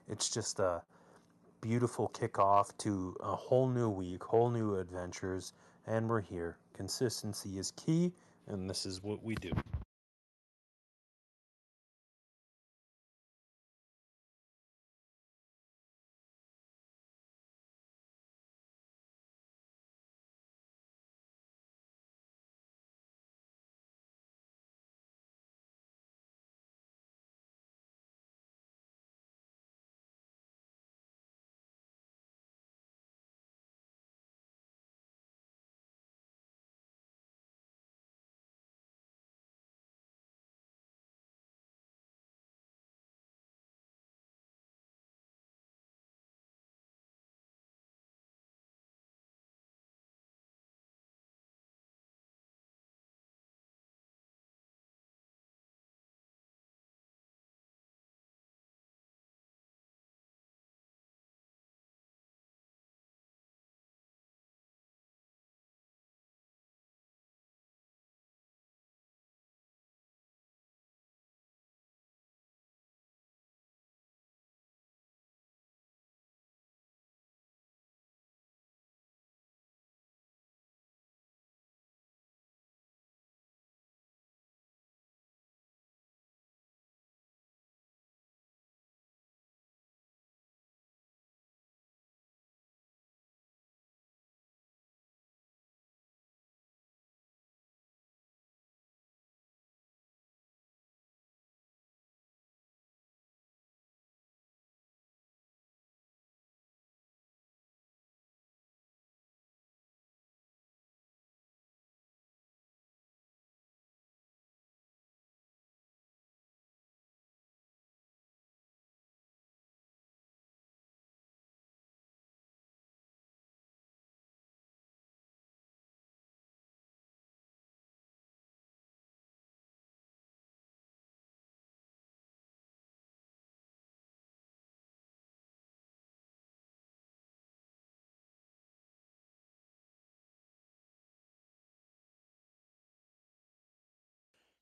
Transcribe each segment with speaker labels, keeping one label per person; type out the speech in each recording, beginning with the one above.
Speaker 1: It's just a beautiful kickoff to a whole new week, whole new adventures, and we're here. Consistency is key, and this is what we do.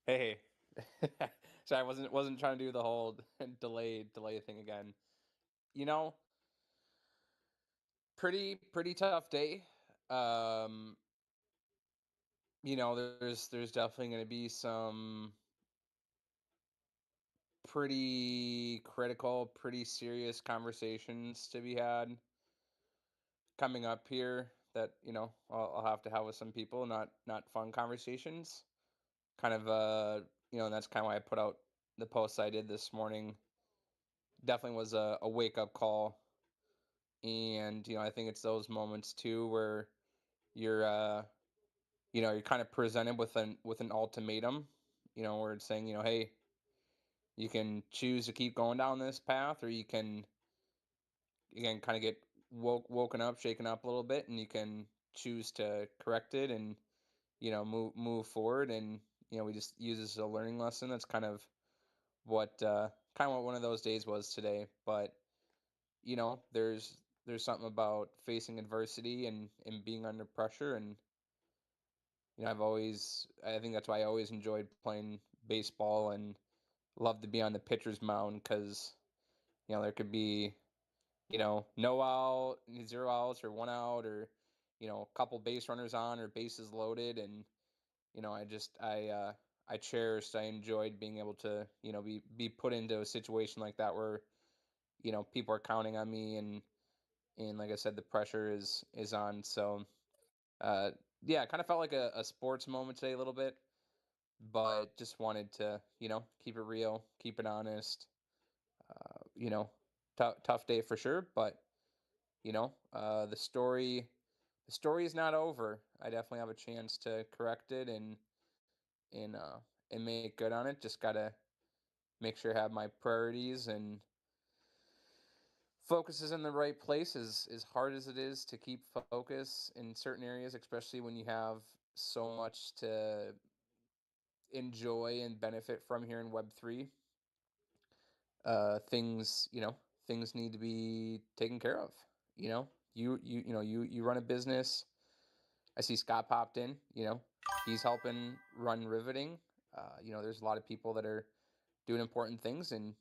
Speaker 2: Hey, sorry, I wasn't trying to do the whole delay thing again. You know, pretty tough day. Um, there's definitely going to be some pretty critical, pretty serious conversations to be had coming up here that, I'll have to have with some people, not fun conversations. Kind of and that's kind of why I put out the post I did this morning. Definitely was a wake up call. And I think it's those moments too where you're you're kind of presented with an ultimatum, where it's saying, hey, you can choose to keep going down this path, or you can again kind of get woken up, shaken up a little bit, and you can choose to correct it and move forward. And we just use this as a learning lesson. That's kind of what one of those days was today. But there's something about facing adversity and being under pressure. And I think that's why I always enjoyed playing baseball and love to be on the pitcher's mound, because there could be no out, 0 outs, or 1 out, or a couple base runners on, or bases loaded. And I cherished, I enjoyed being able to be put into a situation like that where people are counting on me. And like I said, the pressure is on. So uh yeah, it kind of felt like a sports moment today a little bit, but just wanted to keep it real, keep it honest. Tough day for sure, but the story is not over. I definitely have a chance to correct it and uh and make good on it. Just gotta make sure I have my priorities and focus is in the right place. As hard as it is to keep focus in certain areas, especially when you have so much to enjoy and benefit from here in Web3. Things need to be taken care of. You run a business. I see Scott popped in. He's helping run Riveting. There's a lot of people that are doing important things, and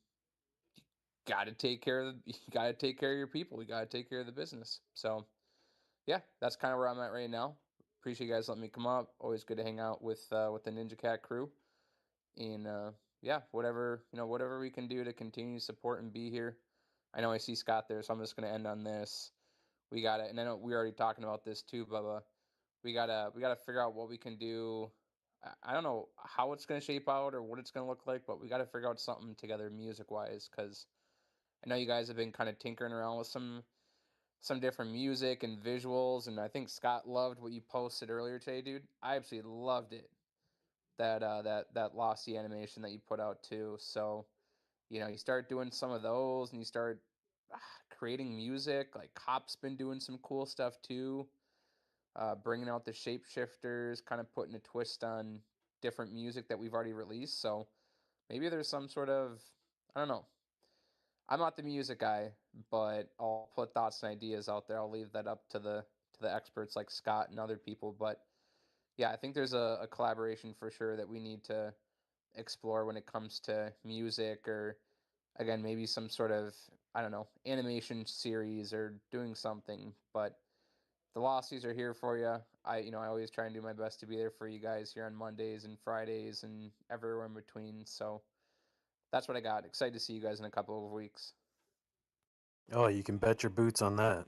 Speaker 2: got to take care of you got to take care of your people. You got to take care of the business. So yeah, that's kind of where I'm at right now. Appreciate you guys letting me come up. Always good to hang out with the Ninja Cat crew. And yeah, whatever whatever we can do to continue to support and be here. I know I see Scott there, so I'm just gonna end on this. We gotta, and I know we are already talking about this too, Bubba. We gotta figure out what we can do. I don't know how it's gonna shape out or what it's gonna look like, but we gotta figure out something together music wise, because I know you guys have been kind of tinkering around with some different music and visuals, and I think Scott loved what you posted earlier today, dude. I absolutely loved it. That lossy animation that you put out too. So you start doing some of those, and you start creating music. Like Cop's been doing some cool stuff too, bringing out the shapeshifters, kind of putting a twist on different music that we've already released. So maybe there's some sort of, I don't know. I'm not the music guy, but I'll put thoughts and ideas out there. I'll leave that up to the experts like Scott and other people. But yeah, I think there's a collaboration for sure that we need to explore when it comes to music, or again maybe some sort of, I don't know, animation series or doing something. But the Lossies are here for you. I always try and do my best to be there for you guys here on Mondays and Fridays and everywhere in between. So that's what I got. Excited to see you guys in a couple of weeks.
Speaker 1: Oh, you can bet your boots on that.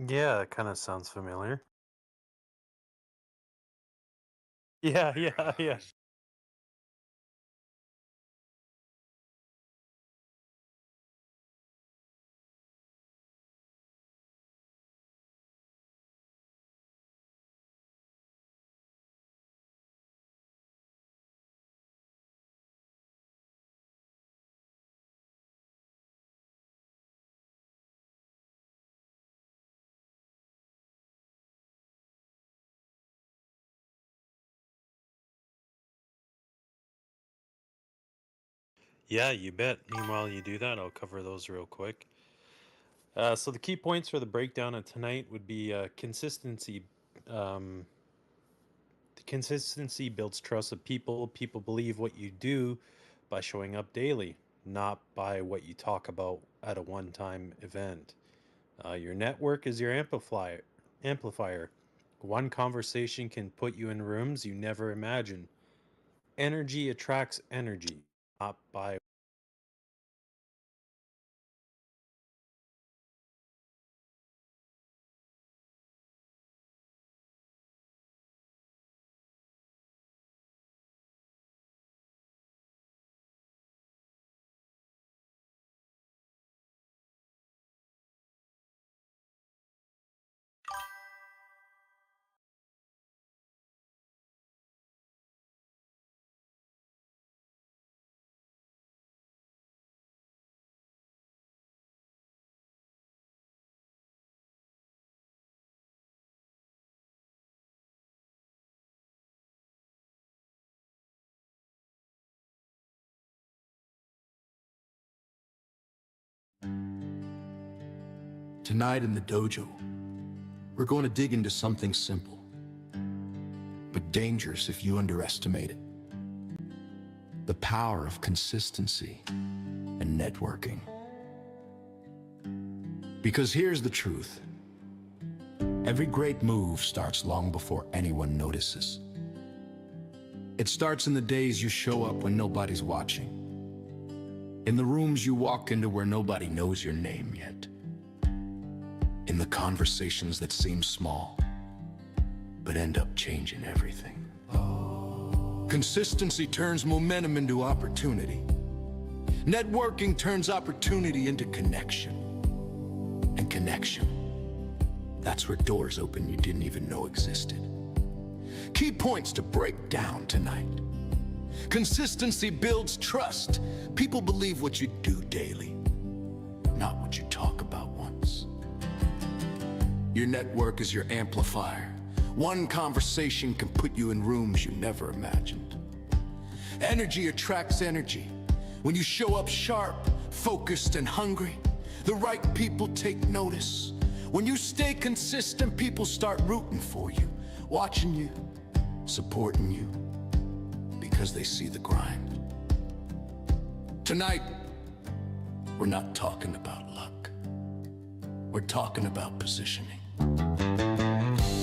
Speaker 1: Yeah, it kind of sounds familiar. Yeah, yeah, yeah. Yeah, you bet. Meanwhile, you do that, I'll cover those real quick. So the key points for the breakdown of tonight would be consistency. Um, the consistency builds trust of people. People believe what you do by showing up daily, not by what you talk about at a one-time event. Your network is your amplifier. Amplifier. One conversation can put you in rooms you never imagined. Energy attracts energy, not by.
Speaker 3: Tonight in the dojo, we're going to dig into something simple, but dangerous if you underestimate it. The power of consistency and networking. Because here's the truth. Every great move starts long before anyone notices. It starts in the days you show up when nobody's watching. In the rooms you walk into where nobody knows your name yet. In the conversations that seem small, but end up changing everything. Consistency turns momentum into opportunity. Networking turns opportunity into connection. And connection, that's where doors open you didn't even know existed. Key points to break down tonight. Consistency builds trust. People believe what you do daily, not what you talk about once. Your network is your amplifier. One conversation can put you in rooms you never imagined. Energy attracts energy. When you show up sharp, focused, and hungry, the right people take notice. When you stay consistent, people start rooting for you, watching you, supporting you, because they see the grind. Tonight, we're not talking about luck. We're talking about positioning.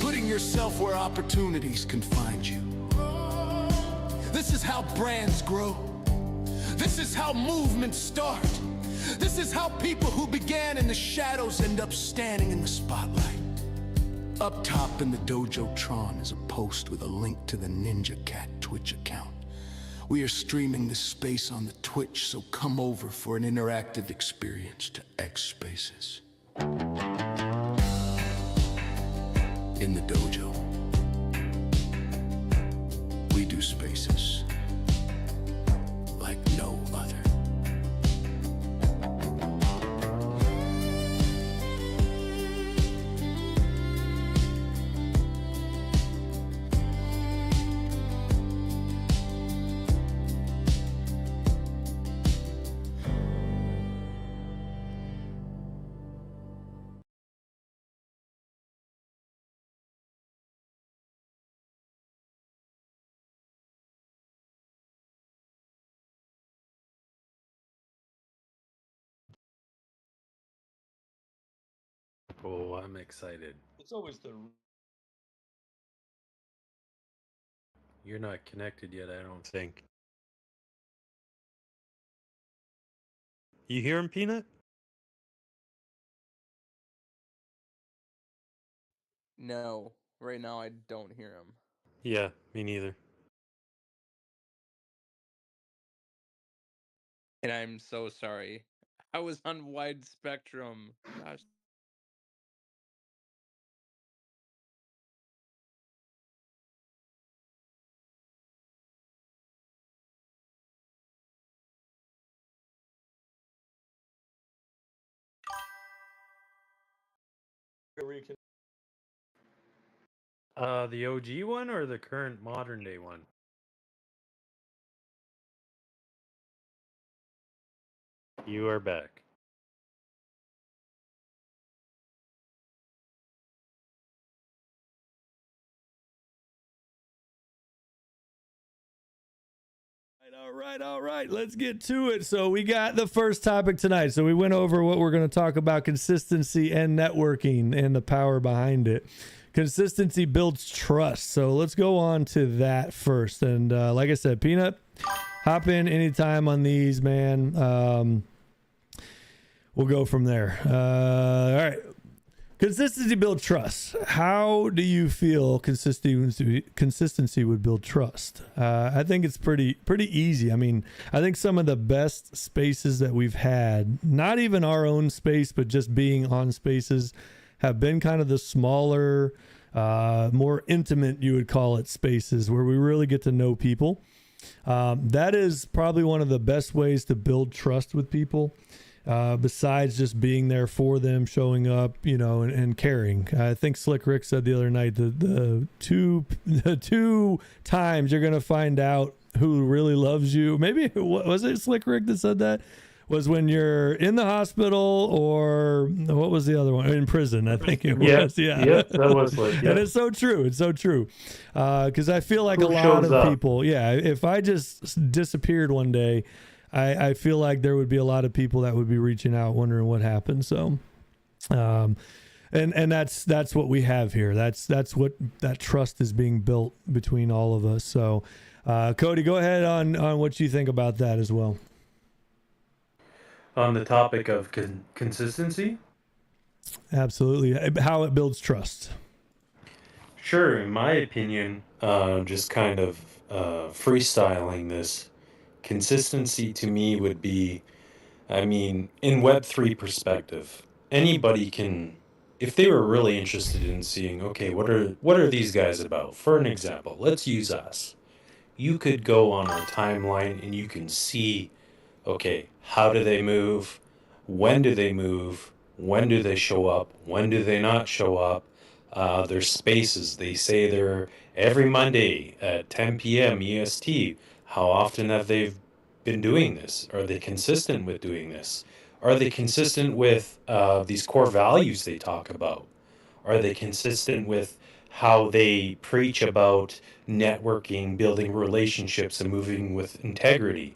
Speaker 3: Putting yourself where opportunities can find you. This is how brands grow. This is how movements start. This is how people who began in the shadows end up standing in the spotlight. Up top in the Dojotron is a post with a link to the Ninja Cat Twitch account. We are streaming this space on the Twitch, so come over for an interactive experience to X Spaces. In the dojo, we do spaces like no other.
Speaker 1: Oh, I'm excited.
Speaker 4: It's always the
Speaker 1: You're not connected yet, I don't think. You hear him, Peanut?
Speaker 2: No, right now I don't hear him.
Speaker 1: Yeah, me neither.
Speaker 2: And I'm so sorry. I was on wide spectrum. Gosh.
Speaker 1: The OG one or the current modern day one? You are back.
Speaker 4: All right. Let's get to it. So we got the first topic tonight. So we went over what we're going to talk about: consistency and networking and the power behind it. Consistency builds trust. So let's go on to that first. And like I said, Peanut, hop in anytime on these, man. We'll go from there. All right. Consistency builds trust. How do you feel consistency would build trust? I think it's pretty easy. I mean, I think some of the best spaces that we've had, not even our own space, but just being on spaces, have been kind of the smaller, more intimate, you would call it, spaces where we really get to know people. That is probably one of the best ways to build trust with people. Besides just being there for them, showing up, and caring. I think Slick Rick said the other night the two times you're going to find out who really loves you. Maybe, was it Slick Rick that said that? Was when you're in the hospital, or what was the other one? In prison, I think it was.
Speaker 1: Yeah, that was like, yeah.
Speaker 4: And it's so true. It's so true. Because I feel like
Speaker 1: Who
Speaker 4: a lot of
Speaker 1: shows up?
Speaker 4: people, if I just disappeared one day, I feel like there would be a lot of people that would be reaching out, wondering what happened. So, and that's what we have here. That's what that trust is being built between all of us. So, Cody, go ahead on what you think about that as well.
Speaker 1: On the topic of consistency?
Speaker 4: Absolutely. How it builds trust.
Speaker 1: Sure, in my opinion, just kind of freestyling this, consistency to me would be, I mean, in web3 perspective, anybody can, if they were really interested in seeing, okay, what are these guys about? For an example, let's use us. You could go on our timeline and you can see, okay, how do they move? When do they move? When do they show up? When do they not show up? Their spaces, they say they're every Monday at 10 p.m. EST. How often have they been doing this? Are they consistent with doing this? Are they consistent with these core values they talk about? Are they consistent with how they preach about networking, building relationships, and moving with integrity?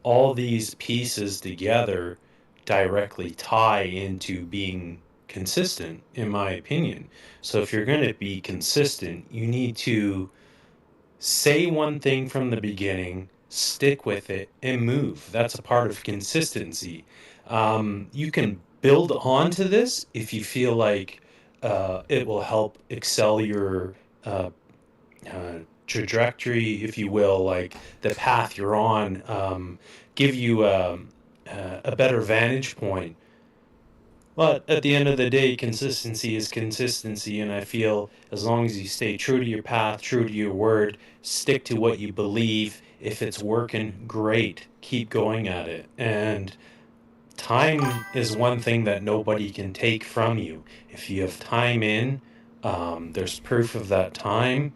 Speaker 1: All these pieces together directly tie into being consistent, in my opinion. So if you're going to be consistent, you need to say one thing from the beginning, stick with it, and move. That's a part of consistency. You can build onto this if you feel like it will help excel your trajectory, if you will, like the path you're on, give you a better vantage point. But at the end of the day, consistency is consistency, and I feel as long as you stay true to your path, true to your word, stick to what you believe, if it's working, great, keep going at it. And time is one thing that nobody can take from you. If you have time in, there's proof of that time,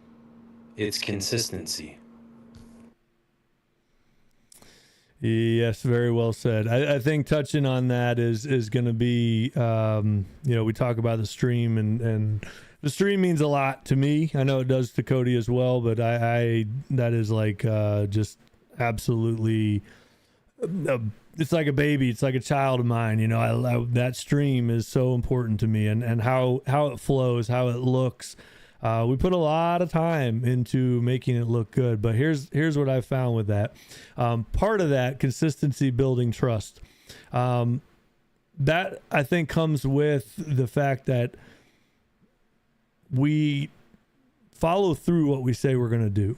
Speaker 1: it's consistency.
Speaker 4: Yes, very well said. I think touching on that is going to be, we talk about the stream, and the stream means a lot to me. I know it does to Cody as well, but I that is like just absolutely, it's like a baby. It's like a child of mine. That stream is so important to me, and how it flows, how it looks. We put a lot of time into making it look good, but here's what I found with that. Part of that consistency, building trust, that I think comes with the fact that we follow through what we say we're going to do.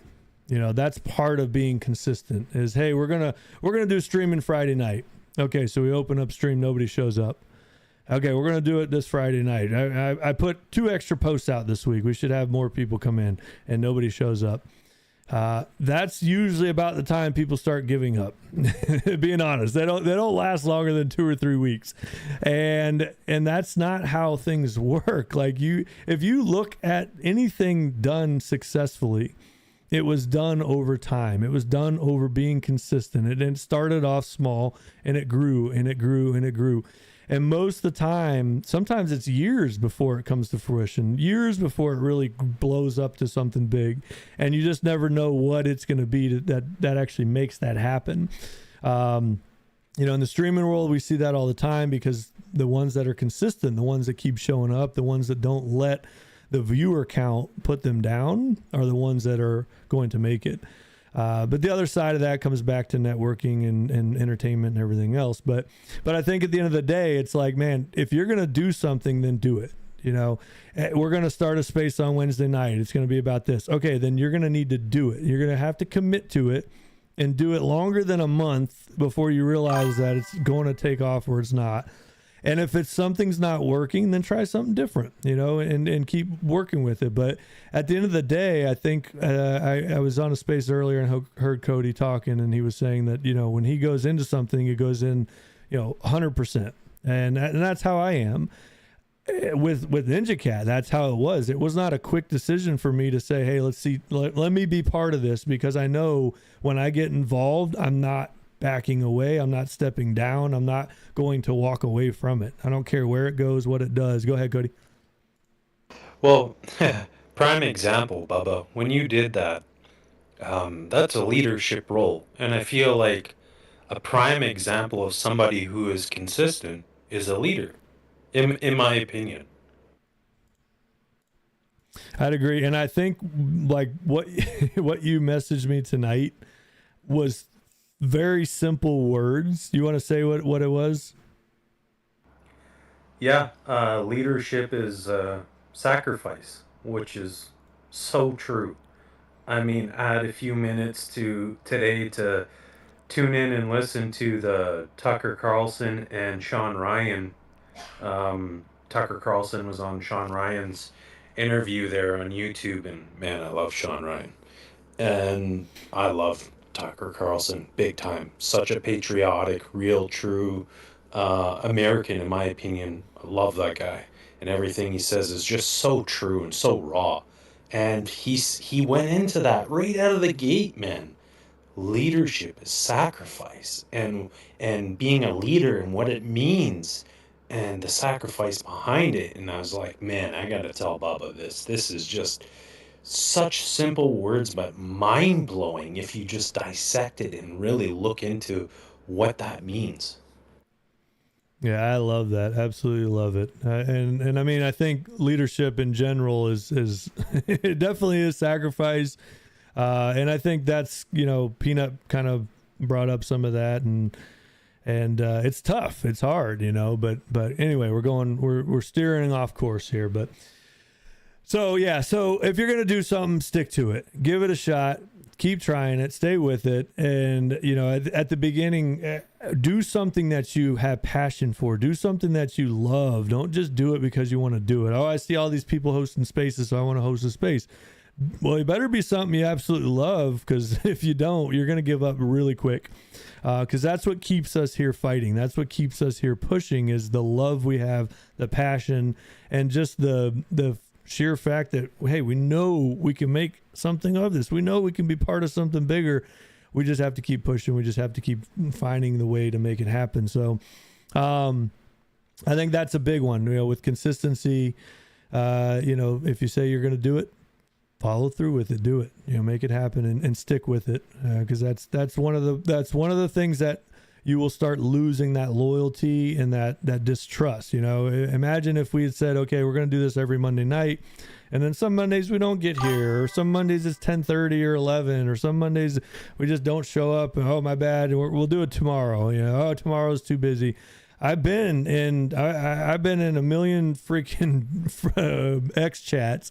Speaker 4: You know, that's part of being consistent is, hey, we're going to do streaming Friday night. Okay. So we open up stream. Nobody shows up. Okay. We're going to do it this Friday night. I put 2 extra posts out this week. We should have more people come in, and nobody shows up. That's usually about the time people start giving up. Being honest, they don't last longer than 2 or 3 weeks, and that's not how things work. Like if you look at anything done successfully, it was done over time. It was done over being consistent. It started off small, and it grew and it grew and it grew. And most of the time, sometimes it's years before it comes to fruition, years before it really blows up to something big. And you just never know what it's going to be that actually makes that happen. You know, in the streaming world, we see that all the time because the ones that are consistent, the ones that keep showing up, the ones that don't let the viewer count put them down are the ones that are going to make it. But the other side of that comes back to networking and entertainment and everything else. But I think at the end of the day, it's like, man, if you're going to do something, then do it. You know, we're going to start a space on Wednesday night. It's going to be about this. Okay, then you're going to need to do it. You're going to have to commit to it and do it longer than a month before you realize that it's going to take off or it's not. And if something's not working, then try something different, you know, and keep working with it. But at the end of the day, I think I was on a space earlier and heard Cody talking, and he was saying that, you know, when he goes into something, he goes in, you know, 100%. And that's how I am. With Ninja Cat, that's how it was. It was not a quick decision for me to say, hey, let me be part of this, because I know when I get involved, I'm not backing away. I'm not stepping down. I'm not going to walk away from it. I don't care where it goes, what it does. Go ahead, Cody.
Speaker 1: Well, prime example, Bubba, when you did that, that's a leadership role. And I feel like a prime example of somebody who is consistent is a leader, in my opinion.
Speaker 4: I'd agree. And I think like what you messaged me tonight was very simple words. You want to say what it was?
Speaker 1: Yeah, leadership is sacrifice, which is so true. I mean, I had a few minutes today to tune in and listen to the Tucker Carlson and Sean Ryan. Tucker Carlson was on Sean Ryan's interview there on YouTube, and man, I love Sean Ryan. And I love Tucker Carlson big time. Such a patriotic, real, true American, in my opinion. I love that guy, and everything he says is just so true and so raw. And he went into that right out of the gate, man. Leadership is sacrifice, and being a leader and what it means, and the sacrifice behind it. And I was like, man, I gotta tell Bubba this. This is just such simple words, but mind-blowing if you just dissect it and really look into what that means.
Speaker 4: Yeah, I love that. Absolutely love it. And I mean, I think leadership in general is it definitely is sacrifice. And I think that's, you know, Peanut kind of brought up some of that, and it's tough. It's hard, you know, but anyway, we're steering off course here, but so yeah. So if you're going to do something, stick to it, give it a shot, keep trying it, stay with it. And, you know, at the beginning, do something that you have passion for, do something that you love. Don't just do it because you want to do it. Oh, I see all these people hosting spaces, so I want to host a space. Well, it better be something you absolutely love, because if you don't, you're going to give up really quick, because that's what keeps us here fighting. That's what keeps us here pushing, is the love we have, the passion, and just the sheer fact that, hey, we know we can make something of this. We know we can be part of something bigger. We just have to keep pushing. We just have to keep finding the way to make it happen. So I think that's a big one, you know, with consistency. You know, if you say you're going to do it, follow through with it, do it, you know, make it happen, and stick with it. Cause that's one of the things that you will start losing, that loyalty and that distrust. You know, imagine if we had said, okay, we're going to do this every Monday night, and then some Mondays we don't get here, or some Mondays it's 10:30 or 11, or some Mondays we just don't show up. And, oh, my bad, we'll do it tomorrow. You know, oh, tomorrow's too busy. I've been in a million freaking X chats,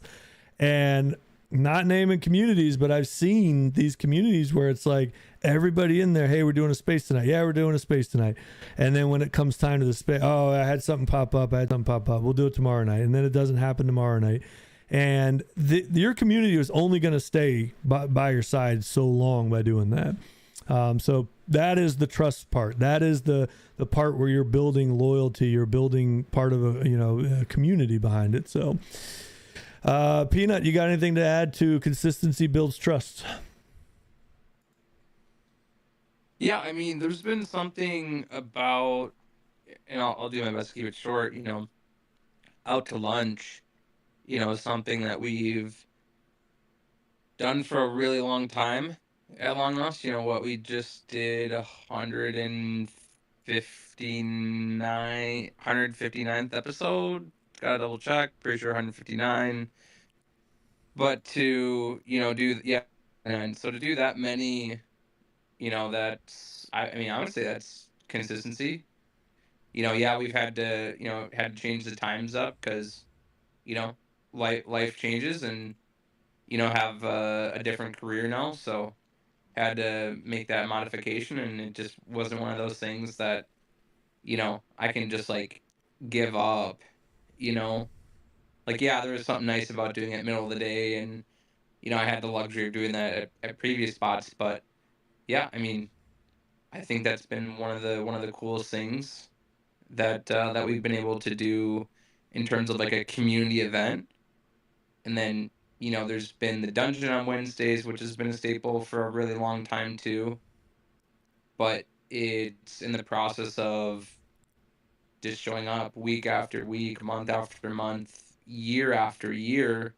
Speaker 4: and not naming communities, but I've seen these communities where it's like everybody in there, hey, we're doing a space tonight. Yeah, we're doing a space tonight. And then when it comes time to the space, oh, I had something pop up. We'll do it tomorrow night. And then it doesn't happen tomorrow night. And your community is only going to stay by your side so long by doing that. So that is the trust part. That is the part where you're building loyalty. You're building part of a community behind it. So, Peanut, you got anything to add to consistency builds trust?
Speaker 2: Yeah, I mean, there's been something about, and I'll do my best to keep it short, out to lunch, something that we've done for a really long time at Long Lost. What we just did 159th episode. Gotta double check. Pretty sure 159. But to, and so to do that many, that's, I mean, I would say that's consistency. Yeah, we've had to change the times up because, life changes and, have a different career now. So had to make that modification, and it just wasn't one of those things that, I can just like give up, like, yeah, there was something nice about doing it middle of the day. And, I had the luxury of doing that at previous spots, but yeah, I mean, I think that's been one of the coolest things that we've been able to do in terms of like a community event. And then, there's been the dungeon on Wednesdays, which has been a staple for a really long time too. But it's in the process of just showing up week after week, month after month, year after year,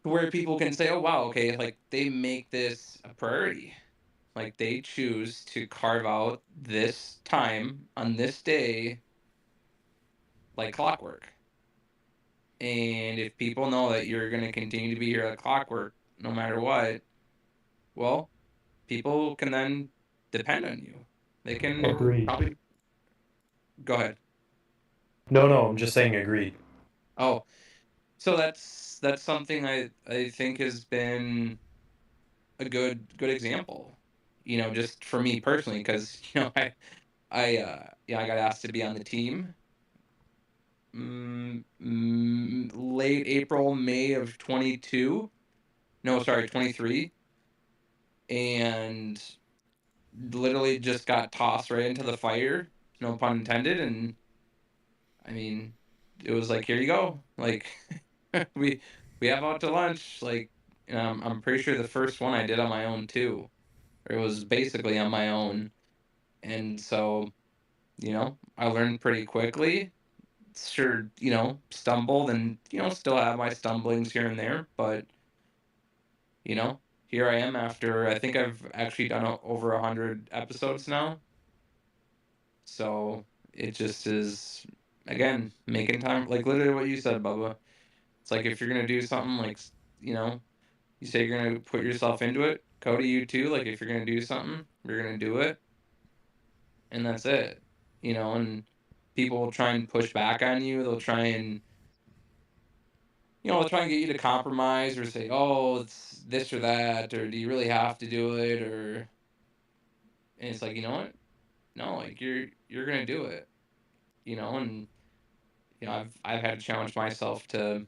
Speaker 2: where people can say, oh, wow, okay, like they make this a priority. Like they choose to carve out this time on this day like clockwork. And if people know that you're going to continue to be here like clockwork no matter what, well, people can then depend on you. They can
Speaker 1: Agreed.
Speaker 2: probably go ahead.
Speaker 1: No, I'm just saying agreed.
Speaker 2: Oh, so that's something I think has been a good example. Just for me personally, because I got asked to be on the team late April, May of 22. No, sorry, 23. And literally just got tossed right into the fire, no pun intended. And I mean, it was like, here you go. Like we have out to lunch. Like, I'm pretty sure the first one I did on my own too. Or it was basically on my own. And so, I learned pretty quickly. Sure, stumbled and, still have my stumblings here and there, but, here I am after, I think I've actually done over 100 episodes now. So it just is, again, making time, like literally what you said, Bubba. It's like if you're going to do something like, you say you're going to put yourself into it, Cody, you too. Like if you're going to do something, you're going to do it. And that's it, and people will try and push back on you. They'll try and, they'll try and get you to compromise or say, oh, it's this or that, or do you really have to do it? And it's like, you know what? No, like you're going to do it, and, I've had to challenge myself to,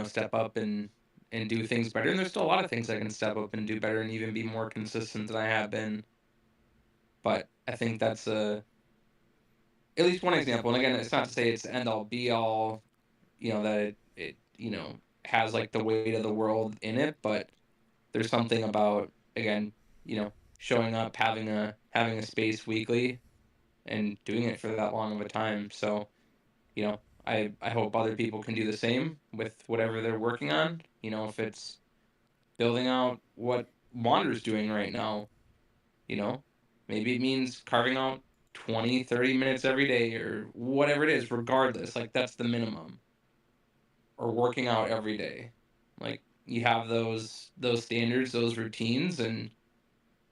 Speaker 2: step up and do things better. And there's still a lot of things I can step up and do better and even be more consistent than I have been. But I think that's at least one example. And again, it's not to say it's end all be all, that it has like the weight of the world in it, but there's something about, again, showing up, having a space weekly and doing it for that long of a time. So, I hope other people can do the same with whatever they're working on. If it's building out what Wander's doing right now, maybe it means carving out 20, 30 minutes every day or whatever it is, regardless. Like that's the minimum. Or working out every day. Like you have those standards, those routines, and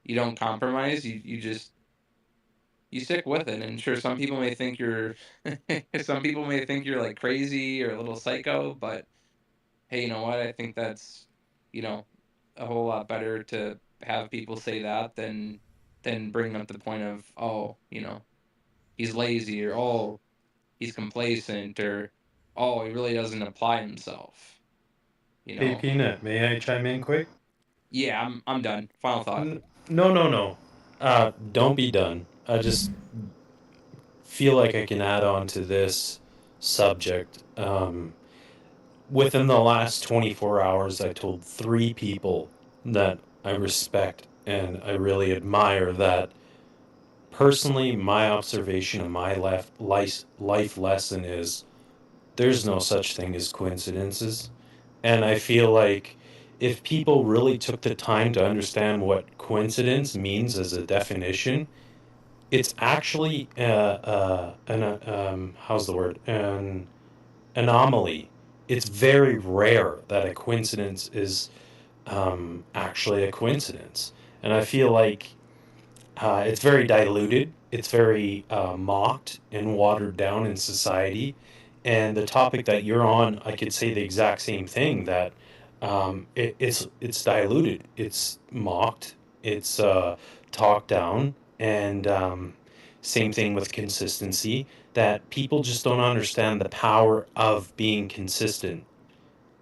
Speaker 2: you don't compromise. You just you stick with it. And sure, some people may think you're some people may think you're like crazy or a little psycho, but hey, you know what? I think that's, you know, a whole lot better to have people say that than bring up the point of, oh, you know, he's lazy, or oh, he's complacent, or oh, he really doesn't apply himself. You
Speaker 1: Hey,
Speaker 2: know?
Speaker 1: Peanut, may I chime in quick?
Speaker 2: Yeah, I'm done. Final thought.
Speaker 1: No, no, no. Don't be done. I just feel like I can add on to this subject. Within the last 24 hours, I told 3 people that I respect and I really admire that. Personally, my observation and my life lesson is there's no such thing as coincidences. And I feel like if people really took the time to understand what coincidence means as a definition, it's actually how's the word, an anomaly. It's very rare that a coincidence is actually a coincidence, and I feel like it's very diluted. It's very mocked and watered down in society. And the topic that you're on, I could say the exact same thing. That it's diluted. It's mocked. It's talked down. And same thing with consistency. That people just don't understand the power of being consistent.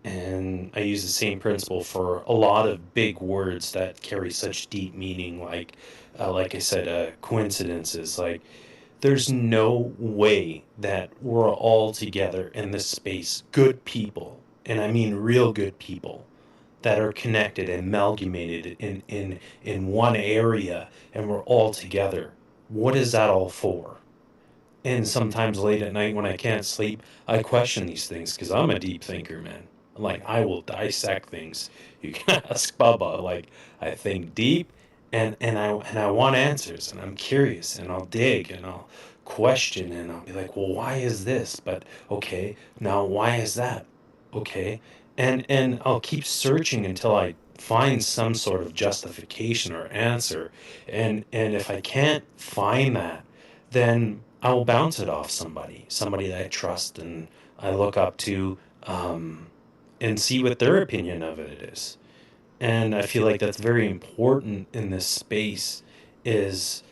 Speaker 1: And I use the same principle for a lot of big words that carry such deep meaning, like I said, coincidences. Like, there's no way that we're all together in this space, good people, and I mean real good people, that are connected and amalgamated in one area, and we're all together. What is that all for? And sometimes late at night when I can't sleep, I question these things because I'm a deep thinker, man. Like, I will dissect things. You can ask Bubba. Like, I think deep, and I want answers, and I'm curious, and I'll dig, and I'll question, and I'll be like, well, why is this? But okay, now why is that? Okay, and I'll keep searching until I find some sort of justification or answer, and if I can't find that, then I will bounce it off somebody that I trust and I look up to, and see what their opinion of it is. And I feel like that's very important in this space, is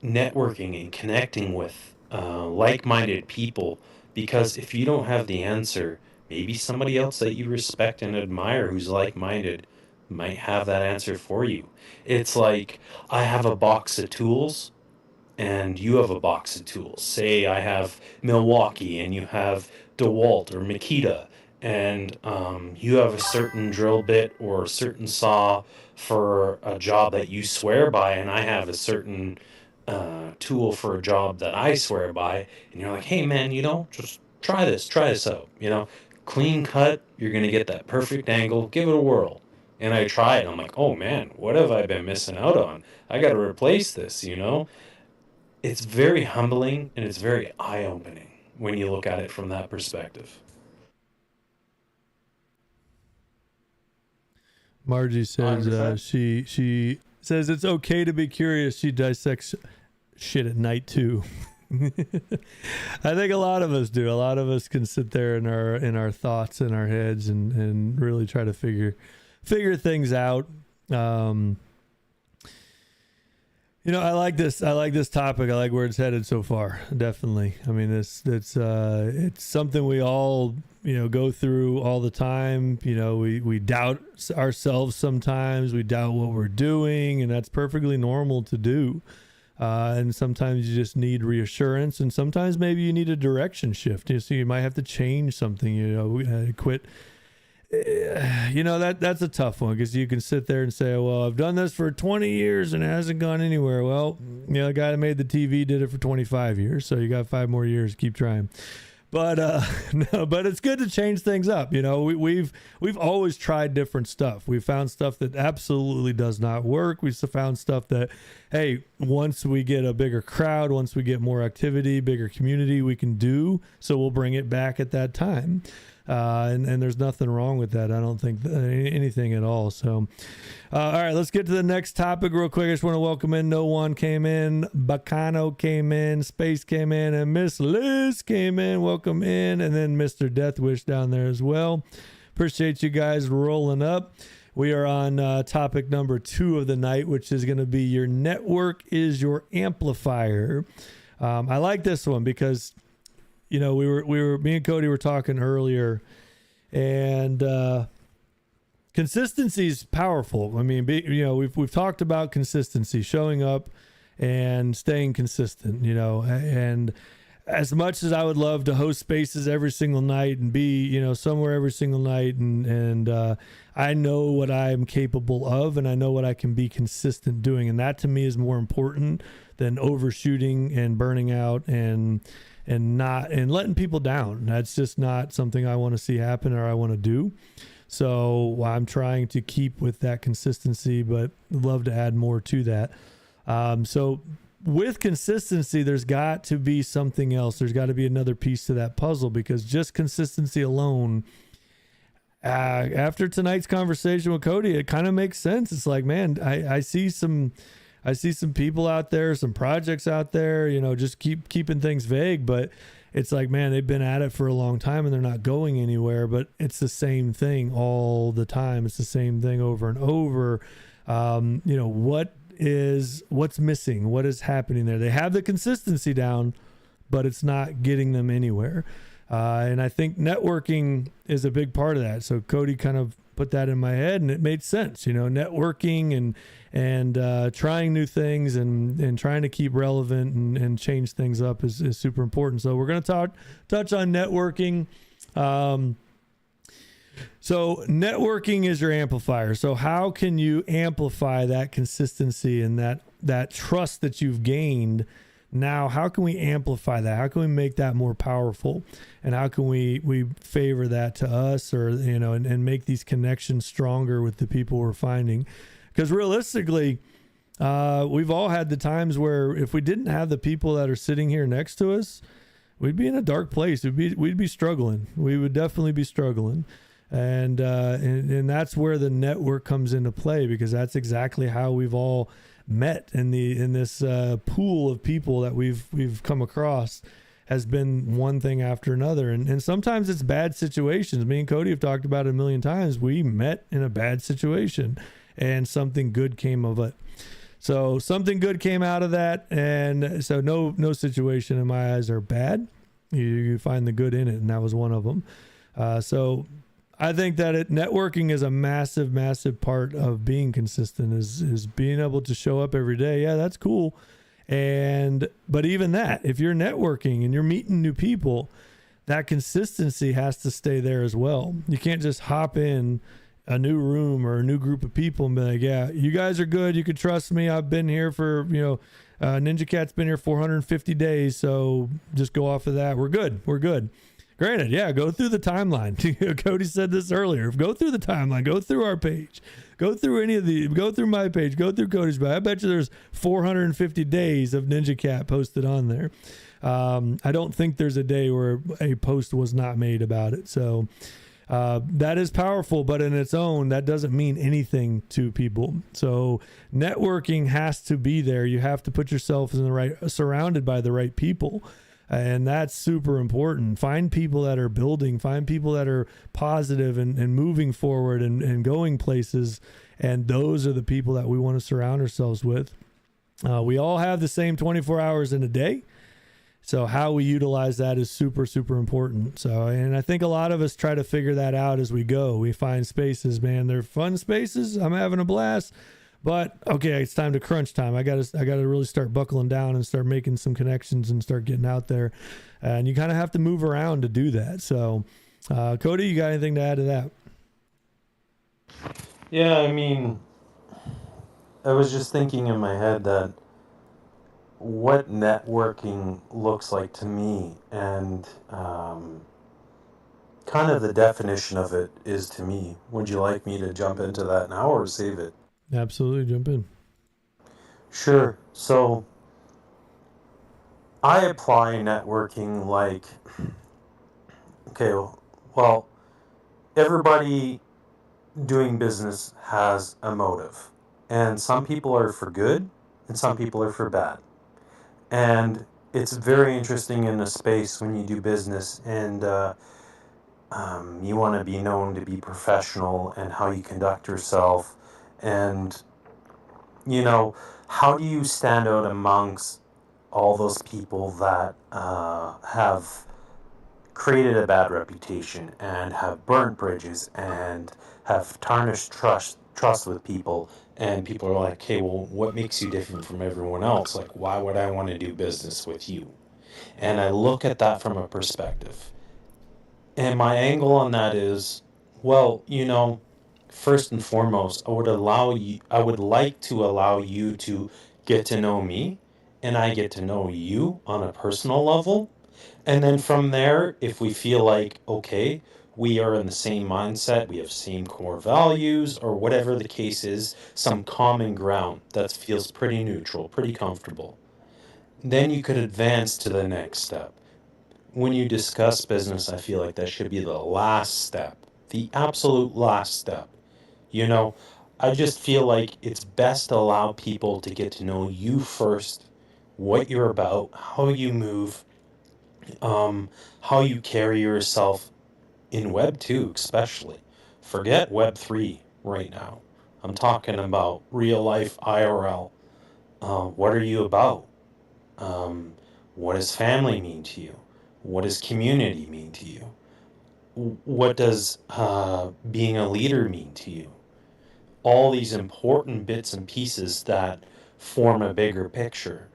Speaker 1: networking and connecting with like-minded people, because if you don't have the answer, maybe somebody else that you respect and admire who's like-minded might have that answer for you. It's like I have a box of tools and you have a box of tools. Say I have Milwaukee and you have DeWalt or Makita, and you have a certain drill bit or a certain saw for a job that you swear by, and I have a certain tool for a job that I swear by, and you're like, hey man, just try this out, clean cut, you're gonna get that perfect angle, give it a whirl. And I try it, I'm like, oh man, what have I been missing out on? I gotta replace this. It's very humbling and it's very eye-opening when you look at it from that perspective.
Speaker 4: Margie says
Speaker 2: 100%.
Speaker 4: she says it's okay to be curious. She dissects shit at night too. I think a lot of us do. A lot of us can sit there in our thoughts in our heads and really try to figure things out. I like this. I like this topic. I like where it's headed so far. Definitely. I mean, it's something we all, go through all the time. We doubt ourselves sometimes. We doubt what we're doing, and that's perfectly normal to do. And sometimes you just need reassurance, and sometimes maybe you need a direction shift. So you might have to change something. Quit. That's a tough one, because you can sit there and say, well, I've done this for 20 years and it hasn't gone anywhere. Well, the guy that made the TV did it for 25 years, so you got 5 more years. Keep trying. But no, but it's good to change things up. We've always tried different stuff. We found stuff that absolutely does not work. We found stuff that, hey, once we get a bigger crowd, once we get more activity, bigger community, we can do. So we'll bring it back at that time. and there's nothing wrong with that. I don't think anything at all. So, all right, let's get to the next topic real quick. I just want to welcome in. No One came in, Bacano came in, Space came in, and Miss Liz came in. Welcome in, and then Mr. Deathwish down there as well. Appreciate you guys rolling up. We are on topic number 2 of the night, which is going to be your network is your amplifier. I like this one because, you know, me and Cody were talking earlier, and consistency is powerful. I mean, we've talked about consistency, showing up and staying consistent, you know, and as much as I would love to host spaces every single night and be, you know, somewhere every single night, and I know what I'm capable of, and I know what I can be consistent doing, and that to me is more important than overshooting and burning out and letting people down. That's just not something I want to see happen or I want to do. So I'm trying to keep with that consistency, but love to add more to that. So with consistency, there's got to be something else. There's got to be another piece to that puzzle, because just consistency alone, after tonight's conversation with Cody, it kind of makes sense. It's like, man, I see some people out there, some projects out there, you know, just keeping things vague, but it's like, man, they've been at it for a long time and they're not going anywhere, but it's the same thing all the time. It's the same thing over and over. You know, what's missing? What is happening there? They have the consistency down, but it's not getting them anywhere. And I think networking is a big part of that. So Cody kind of put that in my head, and it made sense, you know, networking and trying new things and trying to keep relevant and change things up is super important. So we're going to touch on networking. So networking is your amplifier. So how can you amplify that consistency and that trust that you've gained? Now, how can we amplify that? How can we make that more powerful? And how can we favor that to us, or, you know, and make these connections stronger with the people we're finding? Because realistically, we've all had the times where if we didn't have the people that are sitting here next to us, we'd be in a dark place. We'd be struggling. We would definitely be struggling. And that's where the network comes into play, because that's exactly how we've all met in this pool of people that we've come across. Has been one thing after another, and sometimes it's bad situations. Me and Cody have talked about it a million times. We met in a bad situation and something good came of it. So something good came out of that, and so no situation in my eyes are bad. You find the good in it, and that was one of them. So I think that networking is a massive, massive part of being consistent, is being able to show up every day. Yeah, that's cool. But even that, if you're networking and you're meeting new people, that consistency has to stay there as well. You can't just hop in a new room or a new group of people and be like, yeah, you guys are good. You can trust me. I've been here for, Ninja Cat's been here 450 days. So just go off of that. We're good. Granted, yeah, go through the timeline. Cody said this earlier. Go through the timeline. Go through our page. Go through go through my page. Go through Cody's page. I bet you there's 450 days of Ninja Cat posted on there. I don't think there's a day where a post was not made about it. So that is powerful, but in its own, that doesn't mean anything to people. So networking has to be there. You have to put yourself surrounded by the right people. And that's super important. Find people that are building, find people that are positive and moving forward and going places. And those are the people that we want to surround ourselves with. We all have the same 24 hours in a day. So how we utilize that is super, super important. So, and I think a lot of us try to figure that out as we go. We find spaces, man, they're fun spaces. I'm having a blast. But okay, it's time to crunch time. I gotta really start buckling down and start making some connections and start getting out there. And you kind of have to move around to do that. So, Cody, you got anything to add to that?
Speaker 1: Yeah, I mean, I was just thinking in my head that what networking looks like to me, and kind of the definition of it is to me. Would you like me to jump into that now or save it?
Speaker 4: Absolutely, jump in.
Speaker 1: Sure. So I apply networking like, okay, well, everybody doing business has a motive. And some people are for good and some people are for bad. And it's very interesting in a space when you do business and you want to be known to be professional and how you conduct yourself. And, you know, how do you stand out amongst all those people that have created a bad reputation and have burnt bridges and have tarnished trust with people, and people are like, hey, well, what makes you different from everyone else? Like, why would I want to do business with you? And I look at that from a perspective, and my angle on that is, well, first and foremost, I would like to allow you to get to know me, and I get to know you on a personal level. And then from there, if we feel like, okay, we are in the same mindset, we have same core values, or whatever the case is, some common ground that feels pretty neutral, pretty comfortable, then you could advance to the next step. When you discuss business, I feel like that should be the last step, the absolute last step. You know, I just feel like it's best to allow people to get to know you first, what you're about, how you move, how you carry yourself in Web 2, especially. Forget Web 3 right now. I'm talking about real life IRL. What are you about? What does family mean to you? What does community mean to you? What does being a leader mean to you? All these important bits and pieces that form a bigger picture.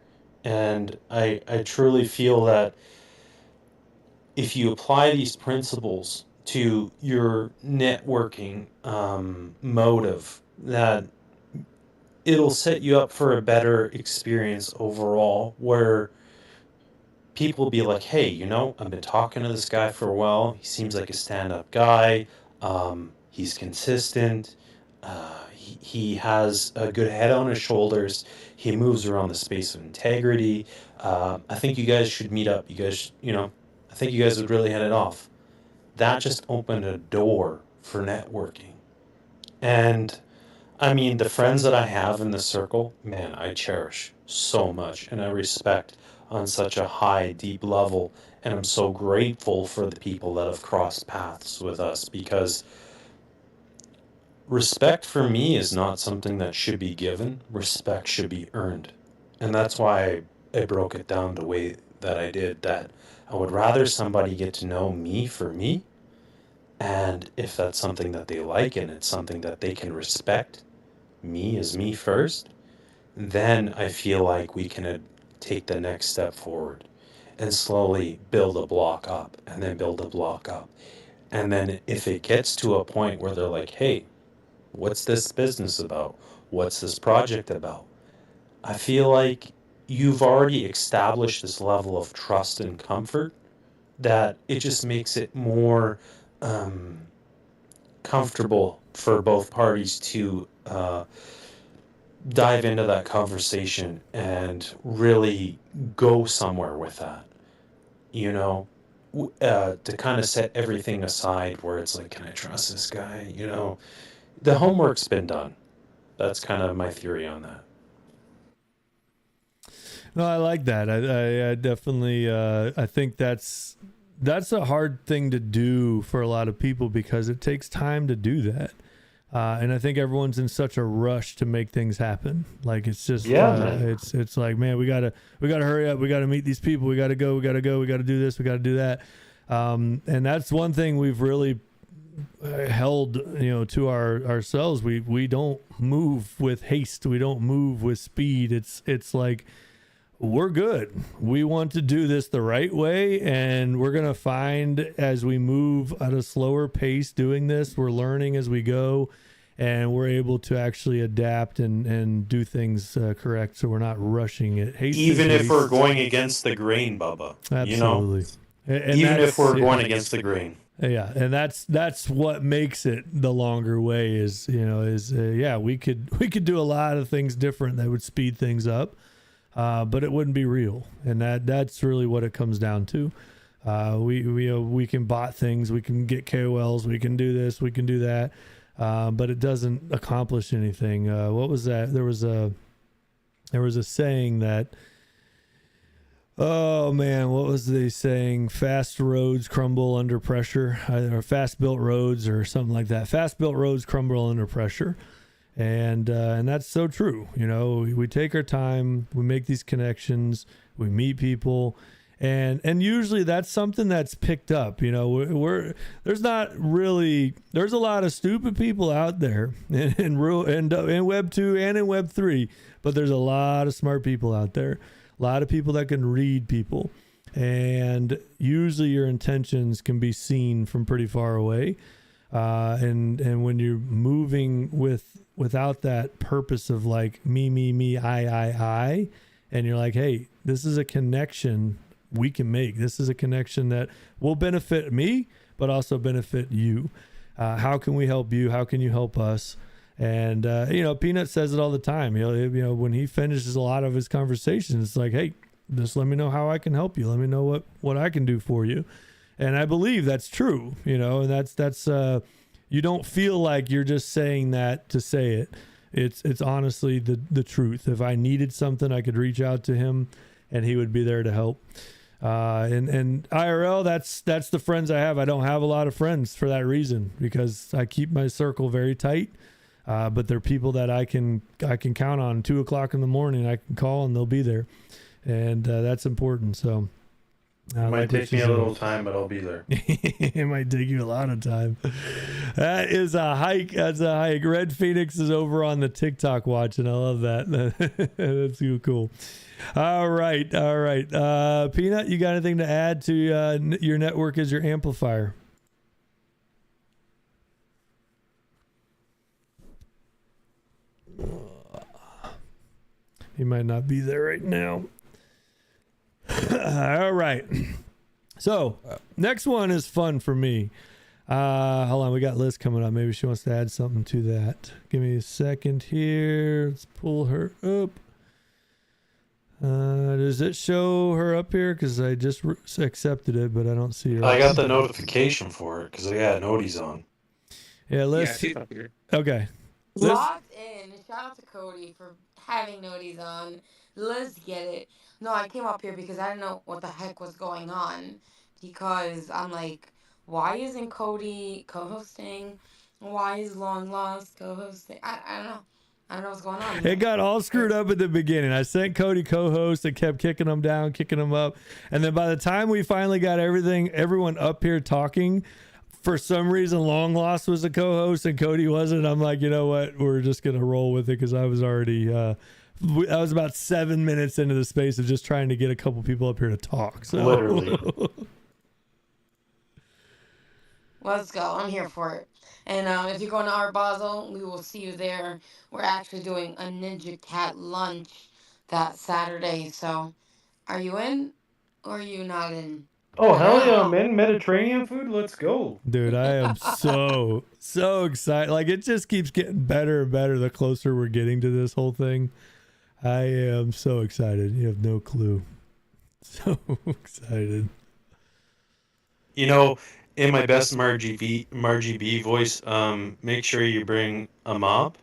Speaker 1: And I truly feel that if you apply these principles to your networking motive, that it'll set you up for a better experience overall, where people be like, hey, I've been talking to this guy for a while. He seems like a stand-up guy. He's consistent. He has a good head on his shoulders. He moves around the space of integrity. I think you guys should meet up. You guys, I think you guys would really hit it off. That just opened a door for networking. And I mean, the friends that I have in the circle, man, I cherish so much and I respect on such a high, deep level. And I'm so grateful for the people that have crossed paths with us, because respect for me is not something that should be given. Respect should be earned. And that's why I broke it down the way that I did, that I would rather somebody get to know me for me. And if that's something that they like and it's something that they can respect, me as me first, then I feel like we can take the next step forward and slowly build a block up and then build a block up. And then if it gets to a point where they're like, hey, what's this business about? What's this project about? I feel like you've already established this level of trust and comfort that it just makes it more comfortable for both parties to dive into that conversation and really go somewhere with that, to kind of set everything aside where it's like, can I trust this guy? The homework's been done. That's kind of my theory on that.
Speaker 4: No, I like that. I definitely, I think that's a hard thing to do for a lot of people, because it takes time to do that. And I think everyone's in such a rush to make things happen. Like, it's just, it's like, man, we gotta hurry up. We gotta meet these people. We gotta go. We gotta do this. We gotta do that. And that's one thing we've really held, to ourselves. We don't move with haste. We don't move with speed. It's like, we're good. We want to do this the right way, and we're going to find, as we move at a slower pace doing this, we're learning as we go, and we're able to actually adapt and do things correct, so we're not rushing it.
Speaker 1: Even if we're going against the grain, Bubba.
Speaker 4: Absolutely. And
Speaker 1: even if we're going against the grain.
Speaker 4: Yeah, and that's what makes it the longer way is we could do a lot of things different that would speed things up. But it wouldn't be real, and that's really what it comes down to. We can bot things, we can get KOLs, we can do this, we can do that, but it doesn't accomplish anything. What was that? There was a saying that, oh man, what was they saying? Fast roads crumble under pressure, or fast built roads, or something like that. Fast built roads crumble under pressure, and that's so true. You know, we take our time, we make these connections, we meet people. And usually that's something that's picked up. You know, there's a lot of stupid people out there in Web 2 and in Web 3, but there's a lot of smart people out there, a lot of people that can read people, and usually your intentions can be seen from pretty far away. And when you're moving without that purpose of like me, I, and you're like, hey, this is a connection we can make. This is a connection that will benefit me, but also benefit you. How can we help you? How can you help us? And Peanut says it all the time. When he finishes a lot of his conversations, it's like, hey, just let me know how I can help you. Let me know what I can do for you. And I believe that's true. And that's you don't feel like you're just saying that to say it. It's honestly the truth. If I needed something, I could reach out to him, and he would be there to help. And IRL, that's the friends I have. I don't have a lot of friends for that reason, because I keep my circle very tight. But they're people that I can count on. 2:00 in the morning, I can call and they'll be there, and that's important. So
Speaker 1: it might take me a little time, but I'll be there.
Speaker 4: It might take you a lot of time. That is a hike. That's a hike. Red Phoenix is over on the TikTok watching. I love that. That's so cool. All right. Peanut, you got anything to add to your network as your amplifier? He might not be there right now. All right. So next one is fun for me. Hold on, we got Liz coming up. Maybe she wants to add something to that. Give me a second here. Let's pull her up. Does it show her up here? Because I just accepted it, but I don't see her.
Speaker 1: I got the notification for it because I got noties on.
Speaker 4: Yeah, Liz.
Speaker 2: Yeah, she's up here.
Speaker 4: Okay.
Speaker 5: Logged in. Shout out to Cody for having noties on. Let's get it. No, I came up here because I didn't know what the heck was going on. Because I'm like, why isn't Cody co-hosting? Why is Long Lost co-hosting? I don't know. I don't know what's going on.
Speaker 4: It got all screwed up at the beginning. I sent Cody co-host and kept kicking him down, kicking him up. And then by the time we finally got everyone up here talking, for some reason, Long Lost was a co-host and Cody wasn't. I'm like, you know what? We're just going to roll with it, because I was already, I was about 7 minutes into the space of just trying to get a couple people up here to talk. So.
Speaker 1: Literally.
Speaker 5: Let's go. I'm here for it. And if you're going to Art Basel, we will see you there. We're actually doing a Ninja Cat lunch that Saturday. So are you in or are you not in?
Speaker 1: Oh, hell yeah, I'm in. Mediterranean food? Let's go.
Speaker 4: Dude, I am so excited. Like, it just keeps getting better and better the closer we're getting to this whole thing. I am so excited. You have no clue. So excited.
Speaker 1: In my best Margie B voice, make sure you bring a mop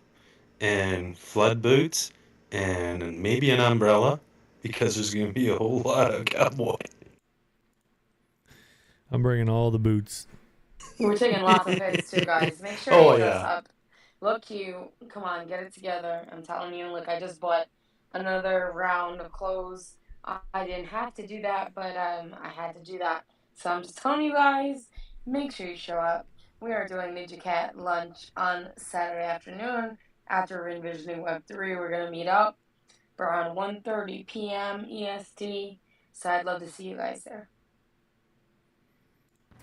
Speaker 1: and flood boots and maybe an umbrella, because there's going to be a whole lot of cowboy.
Speaker 4: I'm bringing all the boots.
Speaker 5: We're taking lots of pics too, guys. Make sure you dress up. Look cute. Come on, get it together. I'm telling you, look, I just bought another round of clothes. I didn't have to do that, but I had to do that. So I'm just telling you guys, make sure you show up. We are doing Ninja Cat lunch on Saturday afternoon after envisioning Web 3. We're going to meet up around 1:30 p.m. EST. So I'd love to see you guys there.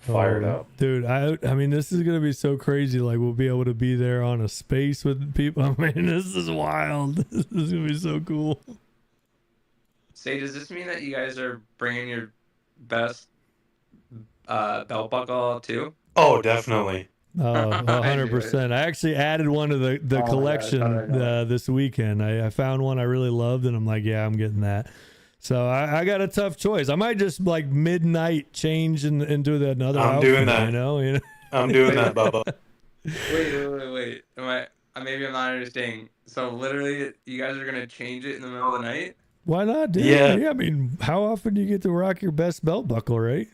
Speaker 1: Fired up.
Speaker 4: Dude, I mean, this is going to be so crazy. Like, we'll be able to be there on a space with people. I mean, this is wild. This is going to be so cool.
Speaker 2: Say, does this mean that you guys are bringing your best belt buckle too?
Speaker 1: Oh, definitely.
Speaker 4: 100%. I actually added one to the collection this weekend. I found one I really loved, and I'm like, yeah, I'm getting that. So I got a tough choice. I might just like midnight change into another
Speaker 1: I'm
Speaker 4: outfit,
Speaker 1: doing that.
Speaker 4: you know?
Speaker 1: I'm doing that, Bubba.
Speaker 2: Wait. Maybe I'm not understanding. So literally, you guys are gonna change it in the middle of the night?
Speaker 4: Why not, dude?
Speaker 1: Yeah.
Speaker 4: I mean, how often do you get to rock your best belt buckle, right?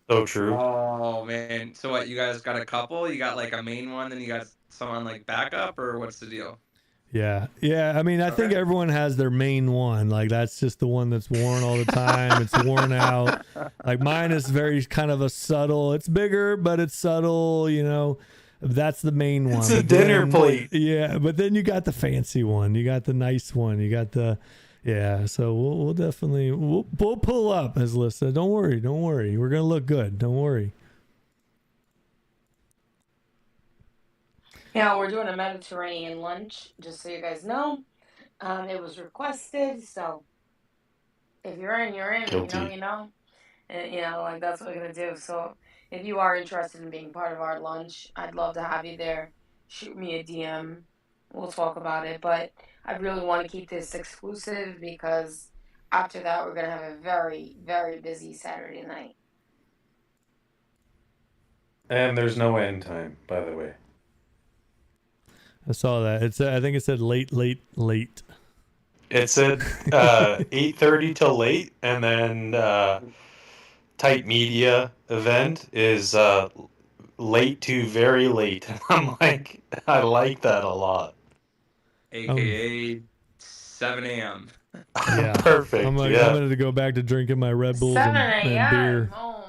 Speaker 1: So true.
Speaker 2: Oh man. So what? You guys got a couple? You got like a main one, then you got someone like backup, or what's the deal?
Speaker 4: Yeah. I mean, I think everyone has their main one. Like that's just the one that's worn all the time. It's worn out. Like mine is very kind of a subtle. It's bigger, but it's subtle. You know, that's the main one.
Speaker 1: It's a dinner plate.
Speaker 4: Yeah, but then you got the fancy one. You got the nice one. You got the So we'll definitely we'll pull up, as Liz said. Don't worry. We're gonna look good. Don't worry.
Speaker 5: Yeah, we're doing a Mediterranean lunch, just so you guys know. It was requested, so if you're in, you're in.
Speaker 1: Guilty.
Speaker 5: You know. And, like that's what we're gonna do. So if you are interested in being part of our lunch, I'd love to have you there. Shoot me a DM. We'll talk about it. But I really want to keep this exclusive because after that, we're gonna have a very, very busy Saturday night.
Speaker 1: And there's no end time, by the way.
Speaker 4: I saw that. I think it said late.
Speaker 1: It said 8:30 till late, and then Type Media event is late to very late. I'm like, I like that a lot.
Speaker 2: AKA 7 a.m.
Speaker 4: Yeah,
Speaker 1: Perfect.
Speaker 4: I'm going to go back to drinking my Red Bulls
Speaker 5: 7
Speaker 4: and
Speaker 5: a.m.
Speaker 4: beer.
Speaker 5: Oh,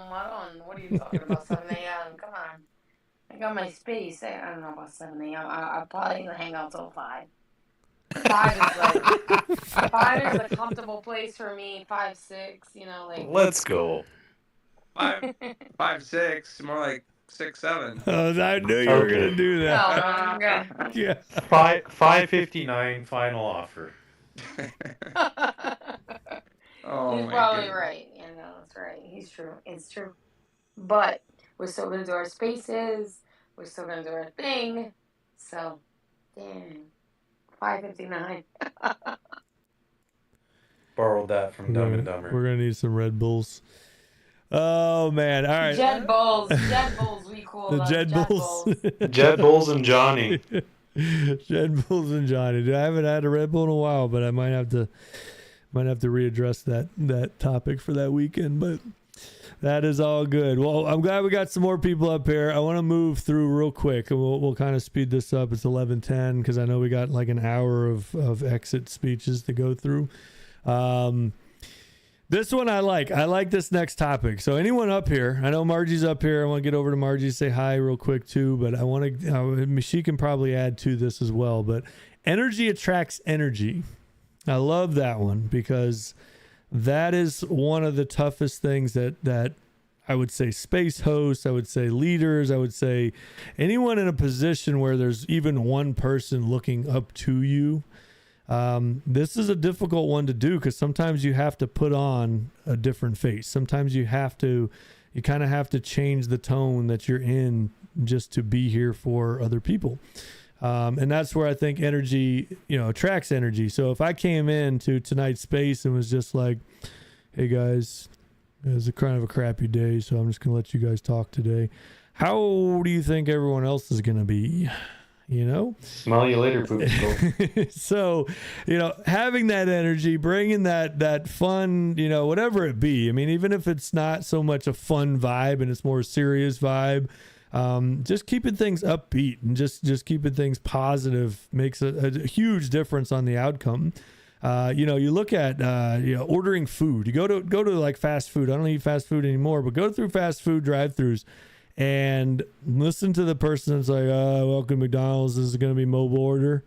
Speaker 5: what are you talking about? 7 a.m. Come on. I got my space. I don't know about 7 a.m. I'm probably gonna hang out till 5. 5 is a comfortable place for me. 5, 6.
Speaker 1: Let's go.
Speaker 2: 5, 6, more like 6, 7.
Speaker 4: Oh, I knew you were gonna do that.
Speaker 5: No,
Speaker 4: Yeah.
Speaker 1: 5:59 final offer.
Speaker 2: Oh,
Speaker 5: he's probably right. That's right. He's true. It's true. But we're still gonna do our spaces. We're still gonna do our thing. So, damn. 5:59.
Speaker 1: Borrowed that from Dumb and Dumber.
Speaker 4: We're gonna need some Red Bulls. Oh man! All right.
Speaker 5: Jet Bulls, we call
Speaker 4: the
Speaker 5: them.
Speaker 4: Jet Bulls.
Speaker 1: Jet Bulls and Johnny.
Speaker 4: Jet Bulls and Johnny. I haven't had a Red Bull in a while, but I might have to readdress that topic for that weekend. But that is all good. Well, I'm glad we got some more people up here. I want to move through real quick, and we'll kind of speed this up. It's 11:10 because I know we got like an hour of exit speeches to go through. This one I like. I like this next topic. So anyone up here, I know Margie's up here. I want to get over to Margie, say hi real quick too, but I want to, she can probably add to this as well. But energy attracts energy. I love that one because that is one of the toughest things that I would say space hosts, I would say leaders, I would say anyone in a position where there's even one person looking up to you. This is a difficult one to do because sometimes you have to put on a different face. Sometimes you kind of have to change the tone that you're in just to be here for other people. And that's where I think energy, attracts energy. So if I came into tonight's space and was just like, hey guys, it was a kind of a crappy day, so I'm just going to let you guys talk today. How do you think everyone else is going to be?
Speaker 1: Smell you later, poop.
Speaker 4: So, having that energy, bringing that fun, whatever it be. I mean, even if it's not so much a fun vibe and it's more a serious vibe, just keeping things upbeat and just keeping things positive makes a huge difference on the outcome. You look at ordering food. You go to like fast food. I don't eat fast food anymore, but go through fast food drive-thrus and listen to the person that's like, welcome to McDonald's. This is going to be mobile order.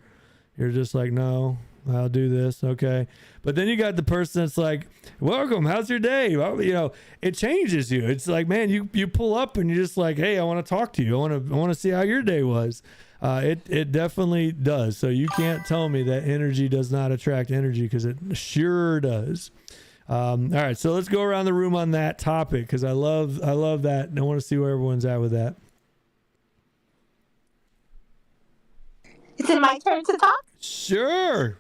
Speaker 4: You're just like, no, I'll do this. Okay. But then you got the person that's like, welcome. How's your day? Well, it changes you. It's like, man, you pull up and you're just like, hey, I want to talk to you. I want to see how your day was. It definitely does. So you can't tell me that energy does not attract energy because it sure does. All right, so let's go around the room on that topic because I love that, and I want to see where everyone's at with that.
Speaker 6: Is it my turn to talk?
Speaker 4: Sure.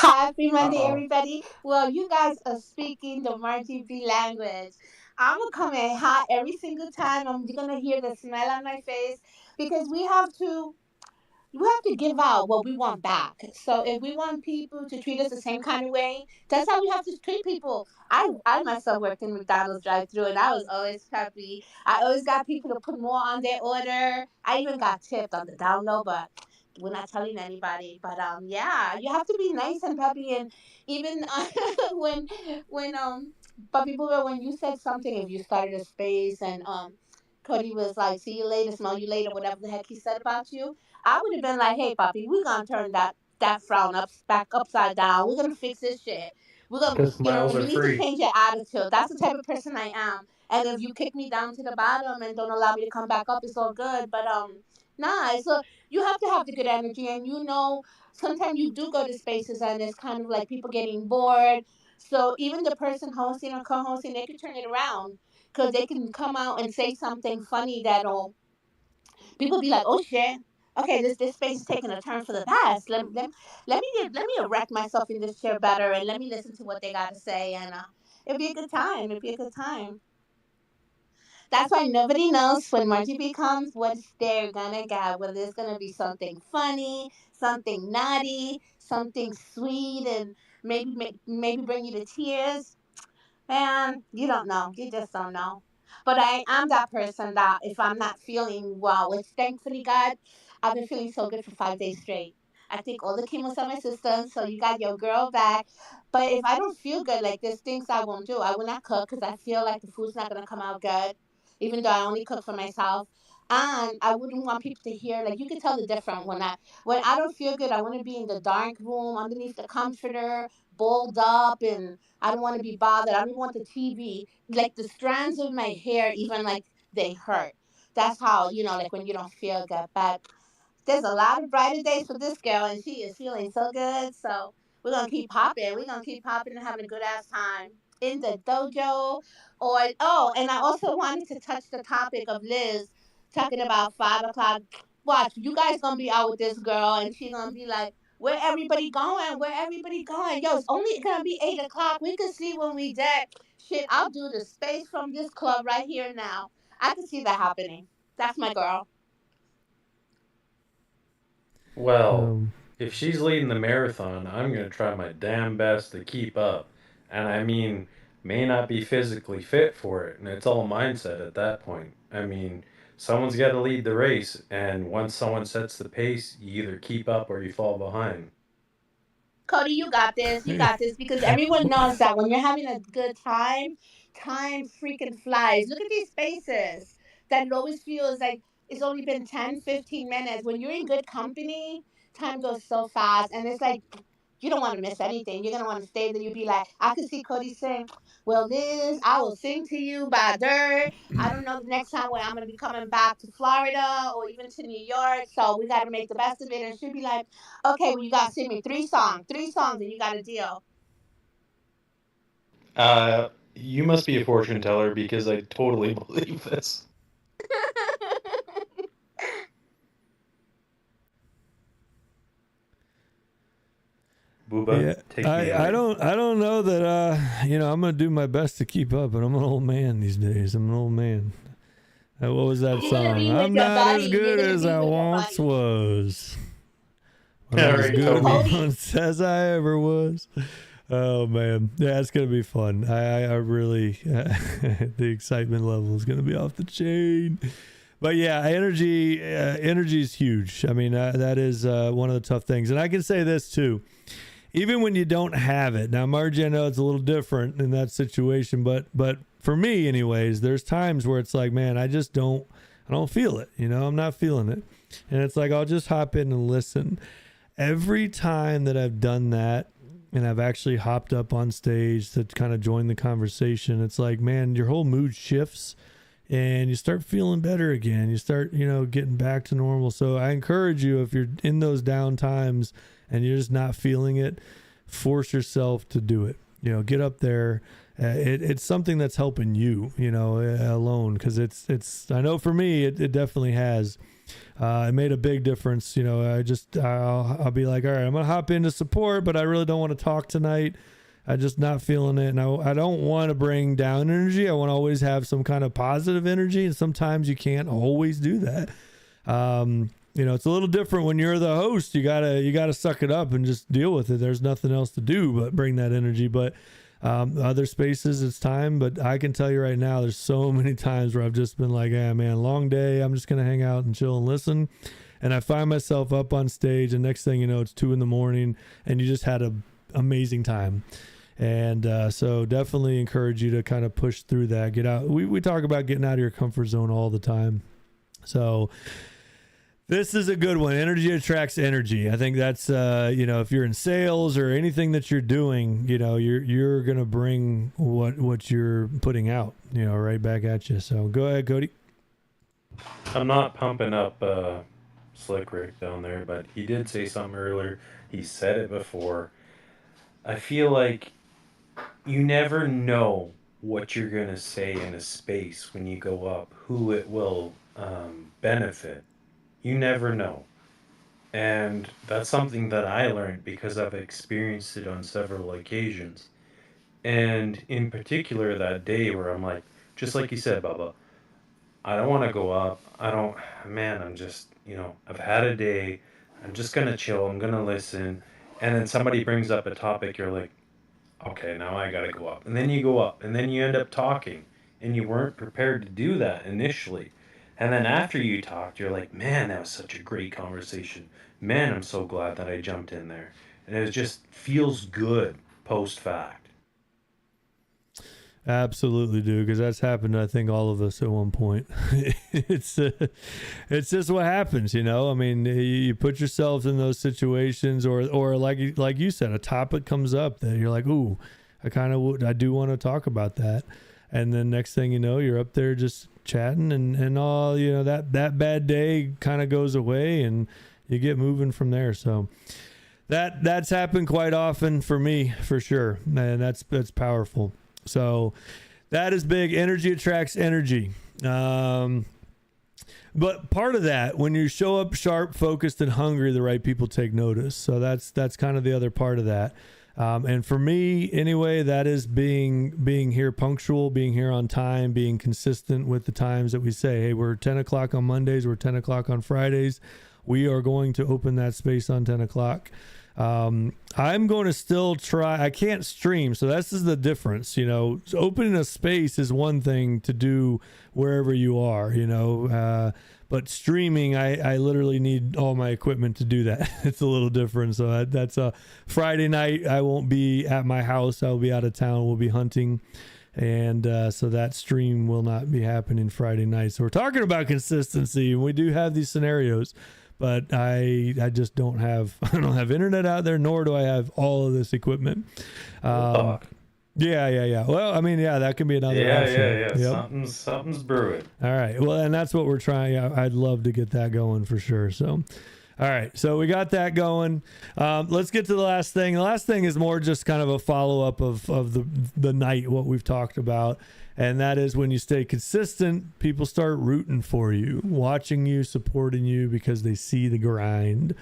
Speaker 6: Happy Monday,
Speaker 2: Uh-oh.
Speaker 6: everybody. Well, you guys are speaking the Margie B language. I'm gonna come in hot every single time. I'm gonna hear the smell on my face because we have to give out what we want back. So if we want people to treat us the same kind of way, that's how we have to treat people. I myself worked in McDonald's drive-through, and I was always happy. I always got people to put more on their order. I even got tipped on the down low, but we're not telling anybody. But yeah, you have to be nice and peppy, and even when but people, when you said something, if you started a space and Cody was like, "See you later, smell you later," whatever the heck he said about you, I would have been like, "Hey, Poppy, we're gonna turn that frown back upside down. We're gonna fix this shit. We're gonna,
Speaker 1: Because smiles
Speaker 6: you
Speaker 1: are
Speaker 6: need to
Speaker 1: free.
Speaker 6: change your attitude. That's the type of person I am. And if you kick me down to the bottom and don't allow me to come back up, it's all good. But nah. So you have to have the good energy, and sometimes you do go to spaces and it's kind of like people getting bored. So even the person hosting or co-hosting, they can turn it around because they can come out and say something funny that'll people be like, "Oh shit, okay, this space is taking a turn for the best. Let me erect myself in this chair better and let me listen to what they got to say, and it'll be a good time. It'll be a good time." That's why nobody knows when Margie B comes what they're gonna get. Whether it's gonna be something funny, something naughty, something sweet, and maybe bring you to tears. Man, you don't know. You just don't know. But I am that person that if I'm not feeling well, which thankfully God, I've been feeling so good for 5 days straight. I take all the chemos on my system, so you got your girl back. But if I don't feel good, like there's things I won't do. I will not cook because I feel like the food's not gonna come out good, even though I only cook for myself. And I wouldn't want people to hear, like, you can tell the difference when I don't feel good. I want to be in the dark room underneath the comforter, balled up, and I don't want to be bothered. I don't want the TV, like the strands of my hair, even like they hurt. That's how, like when you don't feel good. But there's a lot of brighter days for this girl, and she is feeling so good. So we're gonna keep popping. We're gonna keep popping and having a good ass time in the dojo. And I also wanted to touch the topic of Liz talking about 5 o'clock. Watch, you guys gonna be out with this girl, and she gonna be like, "Where everybody going? Where everybody going? Yo, it's only gonna be 8 o'clock. We can sleep when we dead. Shit, I'll do the space from this club right here now. I can see that happening. That's my girl."
Speaker 1: Well,
Speaker 4: Um,
Speaker 1: if she's leading the marathon, I'm going to try my damn best to keep up. And I mean, may not be physically fit for it, and it's all mindset at that point. I mean, someone's got to lead the race, and once someone sets the pace, you either keep up or you fall behind.
Speaker 6: Cody, you got this. You got this because everyone knows that when you're having a good time, time freaking flies. Look at these spaces that it always feels like it's only been 10, 15 minutes. When you're in good company, time goes so fast. And it's like, you don't want to miss anything. You're going to want to stay there. You'll be like, I could see Cody saying, "Well, Liz, I will sing to you by dirt. I don't know the next time when I'm going to be coming back to Florida or even to New York. So we got to make the best of it." And she'll be like, "Okay, well, you got to sing me three songs, and you got a deal."
Speaker 1: You must be a fortune teller because I totally believe this. Booba,
Speaker 4: yeah,
Speaker 1: take me
Speaker 4: I
Speaker 1: out.
Speaker 4: don't know that I'm gonna do my best to keep up, but I'm an old man these days. I'm an old man. What was that
Speaker 6: You're gonna
Speaker 4: song?
Speaker 6: be with
Speaker 4: I'm
Speaker 6: your
Speaker 4: not
Speaker 6: body.
Speaker 4: as
Speaker 6: You're
Speaker 4: good
Speaker 6: gonna
Speaker 4: as
Speaker 6: be
Speaker 4: I
Speaker 6: with your
Speaker 4: once
Speaker 6: body.
Speaker 4: was. I'm
Speaker 1: All
Speaker 4: not as
Speaker 1: right,
Speaker 4: good
Speaker 1: Toby.
Speaker 4: once as I ever was. Oh man, yeah, it's gonna be fun. I really the excitement level is gonna be off the chain. But yeah, energy is huge. I mean, that is one of the tough things, and I can say this too. Even when you don't have it, now Margie, I know it's a little different in that situation, but for me, anyways, there's times where it's like, man, I don't feel it. I'm not feeling it, and it's like I'll just hop in and listen. Every time that I've done that, and I've actually hopped up on stage to kind of join the conversation, it's like, man, your whole mood shifts and you start feeling better again. You start, getting back to normal. So I encourage you, if you're in those down times and you're just not feeling it, force yourself to do it. get up there. It's something that's helping you, alone. Cause it's, I know for me, it definitely has, it made a big difference. I'll be like, all right, I'm going to hop into support, but I really don't want to talk tonight. I'm just not feeling it. And I don't want to bring down energy. I want to always have some kind of positive energy. And sometimes you can't always do that. It's a little different when you're the host. You gotta suck it up and just deal with it. There's nothing else to do but bring that energy. But other spaces, it's time. But I can tell you right now, there's so many times where I've just been like, man, long day. I'm just going to hang out and chill and listen. And I find myself up on stage, and next thing you know, it's 2 a.m. and you just had an amazing time. And so definitely encourage you to kind of push through that. Get out. We talk about getting out of your comfort zone all the time. So this is a good one. Energy attracts energy. I think that's, if you're in sales or anything that you're doing, you're going to bring what you're putting out, right back at you. So go ahead, Cody.
Speaker 1: I'm not pumping up Slick Rick down there, but he did say something earlier. He said it before. I feel like you never know what you're going to say in a space when you go up, who it will benefit. You never know. And that's something that I learned because I've experienced it on several occasions. And in particular, that day where I'm like, just like you said, Bubba, I don't want to go up. I'm just, I've had a day. I'm just going to chill. I'm going to listen. And then somebody brings up a topic. You're like, okay, now I got to go up. And then you go up. And then you end up talking. And you weren't prepared to do that initially. And then after you talked, you're like, man, that was such a great conversation. Man, I'm so glad that I jumped in there. And it just feels good post fact.
Speaker 4: Absolutely, dude, because that's happened to, I think, all of us at one point. It's just what happens, I mean, you put yourself in those situations, or like you said, a topic comes up that you're like, ooh, I do want to talk about that. And then next thing you know, you're up there just chatting and all, that bad day kind of goes away and you get moving from there. So that's happened quite often for me, for sure. And that's powerful. So that is big. Energy attracts energy. But part of that, when you show up sharp, focused, and hungry, the right people take notice. So that's kind of the other part of that. And for me, anyway, that is being here punctual, being here on time, being consistent with the times that we say, hey, we're 10 o'clock on Mondays, we're 10 o'clock on Fridays. We are going to open that space on 10 o'clock. I'm going to still try. I can't stream, so this is the difference. So opening a space is one thing to do wherever you are, but streaming, I literally need all my equipment to do that. It's a little different. So that's a Friday night. I won't be at my house. I'll be out of town. We'll be hunting. And so that stream will not be happening Friday night. So we're talking about consistency, and we do have these scenarios, but I just don't have internet out there, nor do I have all of this equipment. Yeah. Well, I mean, that can be another option.
Speaker 1: Yeah. Yep. Something's brewing.
Speaker 4: All right. Well, and that's what we're trying. I'd love to get that going for sure. So, all right. So we got that going. Let's get to the last thing. The last thing is more just kind of a follow-up of the night, what we've talked about. And that is when you stay consistent, people start rooting for you, watching you, supporting you because they see the grind.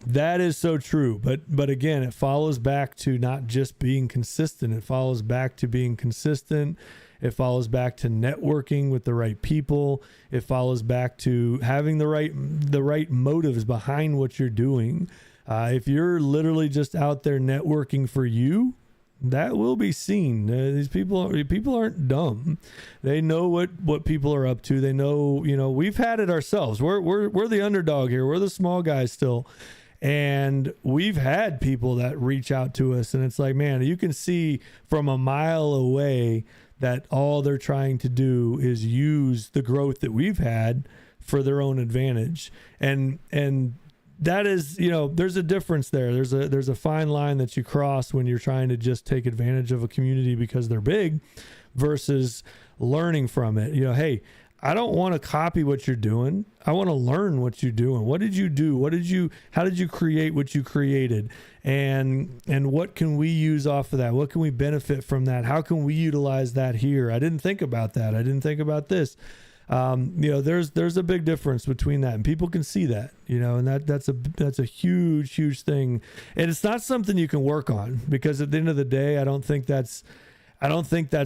Speaker 4: That is so true. But again, it follows back to not just being consistent. It follows back to being consistent. It follows back to networking with the right people. It follows back to having the right motives behind what you're doing. If you're literally just out there networking for you, that will be seen. These people aren't dumb. They know what people are up to. They know, we've had it ourselves. We're the underdog here. We're the small guys still. And we've had people that reach out to us, and it's like, man, you can see from a mile away that all they're trying to do is use the growth that we've had for their own advantage. And that is, there's a difference there. There's a fine line that you cross when you're trying to just take advantage of a community because they're big versus learning from it. Hey, I don't want to copy what you're doing. I want to learn what you're doing. What did you do? How did you create what you created? And what can we use off of that? What can we benefit from that? How can we utilize that here? I didn't think about that. I didn't think about this. There's a big difference between that, and people can see that, and that's a huge thing. And it's not something you can work on, because at the end of the day, I don't think that's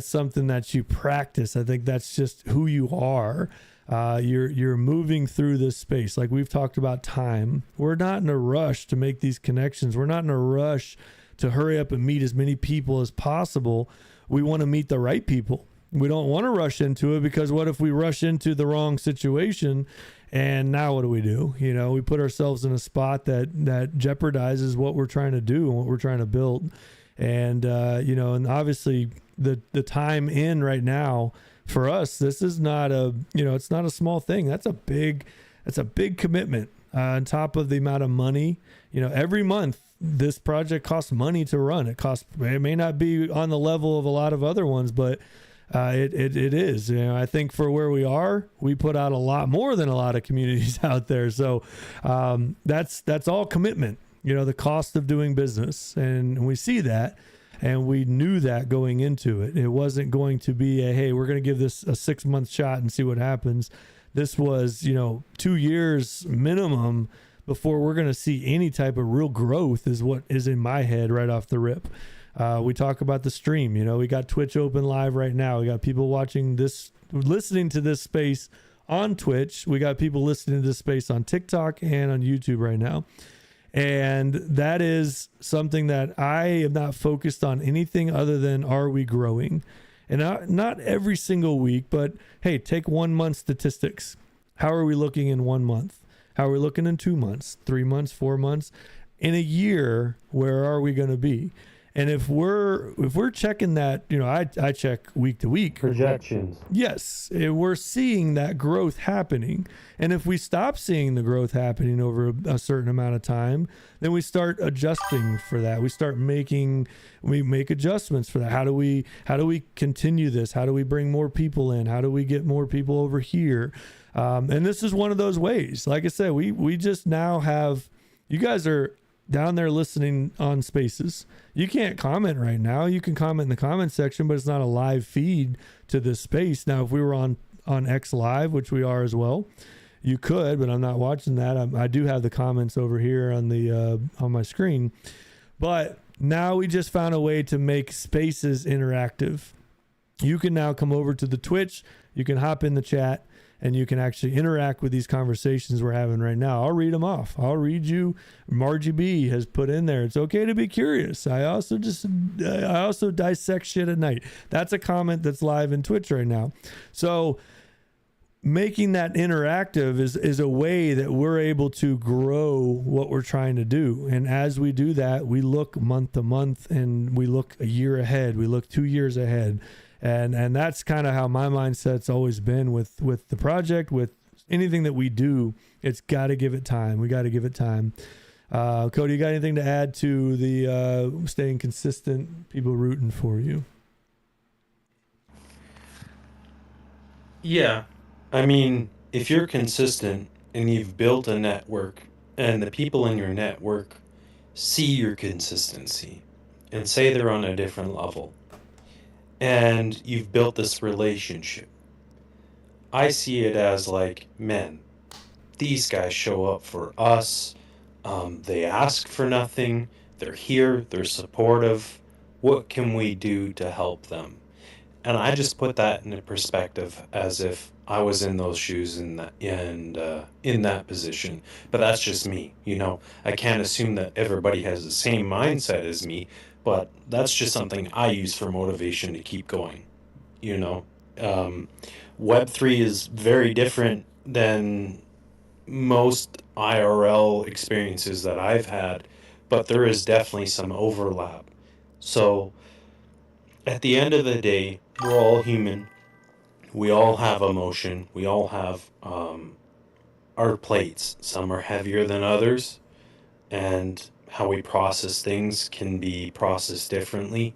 Speaker 4: something that you practice. I think that's just who you are. You're moving through this space. Like we've talked about time. We're not in a rush to make these connections. We're not in a rush to hurry up and meet as many people as possible. We want to meet the right people. We don't want to rush into it, because what if we rush into the wrong situation, and now what do? We put ourselves in a spot that jeopardizes what we're trying to do and what we're trying to build. And, and obviously the time in right now for us, this is not it's not a small thing. That's a big commitment, on top of the amount of money. Every month this project costs money to run. It may not be on the level of a lot of other ones, but it is. I think for where we are, we put out a lot more than a lot of communities out there. So that's all commitment. The cost of doing business, and we see that, and we knew that going into it. It wasn't going to be hey, we're going to give this a 6-month shot and see what happens. This was 2 years minimum before we're going to see any type of real growth, is what is in my head right off the rip. We talk about the stream. We got Twitch open live right now. We got people watching this, listening to this space on Twitch. We got people listening to this space on TikTok and on YouTube right now. And that is something that I am not focused on anything other than, are we growing? And not every single week, but hey, take 1 month statistics. How are we looking in 1 month? How are we looking in 2 months, 3 months, 4 months? In a year, where are we going to be? And if we're checking that, I check week to week
Speaker 1: projections.
Speaker 4: Yes, we're seeing that growth happening. And if we stop seeing the growth happening over a certain amount of time, then we start adjusting for that. We make adjustments for that. How do we continue this? How do we bring more people in? How do we get more people over here? And this is one of those ways. Like I said, we just now have, you guys are down there listening on Spaces. You can't comment right now. You can comment in the comment section, but it's not a live feed to this space. Now, if we were on X Live, which we are as well, you could, but I'm not watching that. I do have the comments over here on my screen. But now we just found a way to make Spaces interactive. You can now come over to the Twitch. You can hop in the chat, and you can actually interact with these conversations we're having right now. I'll read them off. I'll read you. Margie B has put in there, it's okay to be curious. I also dissect shit at night. That's a comment that's live in Twitch right now. So making that interactive is a way that we're able to grow what we're trying to do. And as we do that, we look month to month, and we look a year ahead. We look 2 years ahead. And that's kind of how my mindset's always been with the project, with anything that we do. It's got to give it time. We got to give it time. Cody, you got anything to add to the staying consistent, people rooting for you?
Speaker 1: Yeah. I mean, if you're consistent and you've built a network, and the people in your network see your consistency and say they're on a different level, and you've built this relationship, I see it as like, man, these guys show up for us. They ask for nothing. They're here. They're supportive. What can we do to help them? And I just put that into perspective, as if I was in those shoes in that position. But that's just me. I can't assume that everybody has the same mindset as me. But that's just something I use for motivation to keep going. Web3 is very different than most IRL experiences that I've had, but there is definitely some overlap. So at the end of the day, we're all human. We all have emotion. We all have our plates. Some are heavier than others, and how we process things can be processed differently.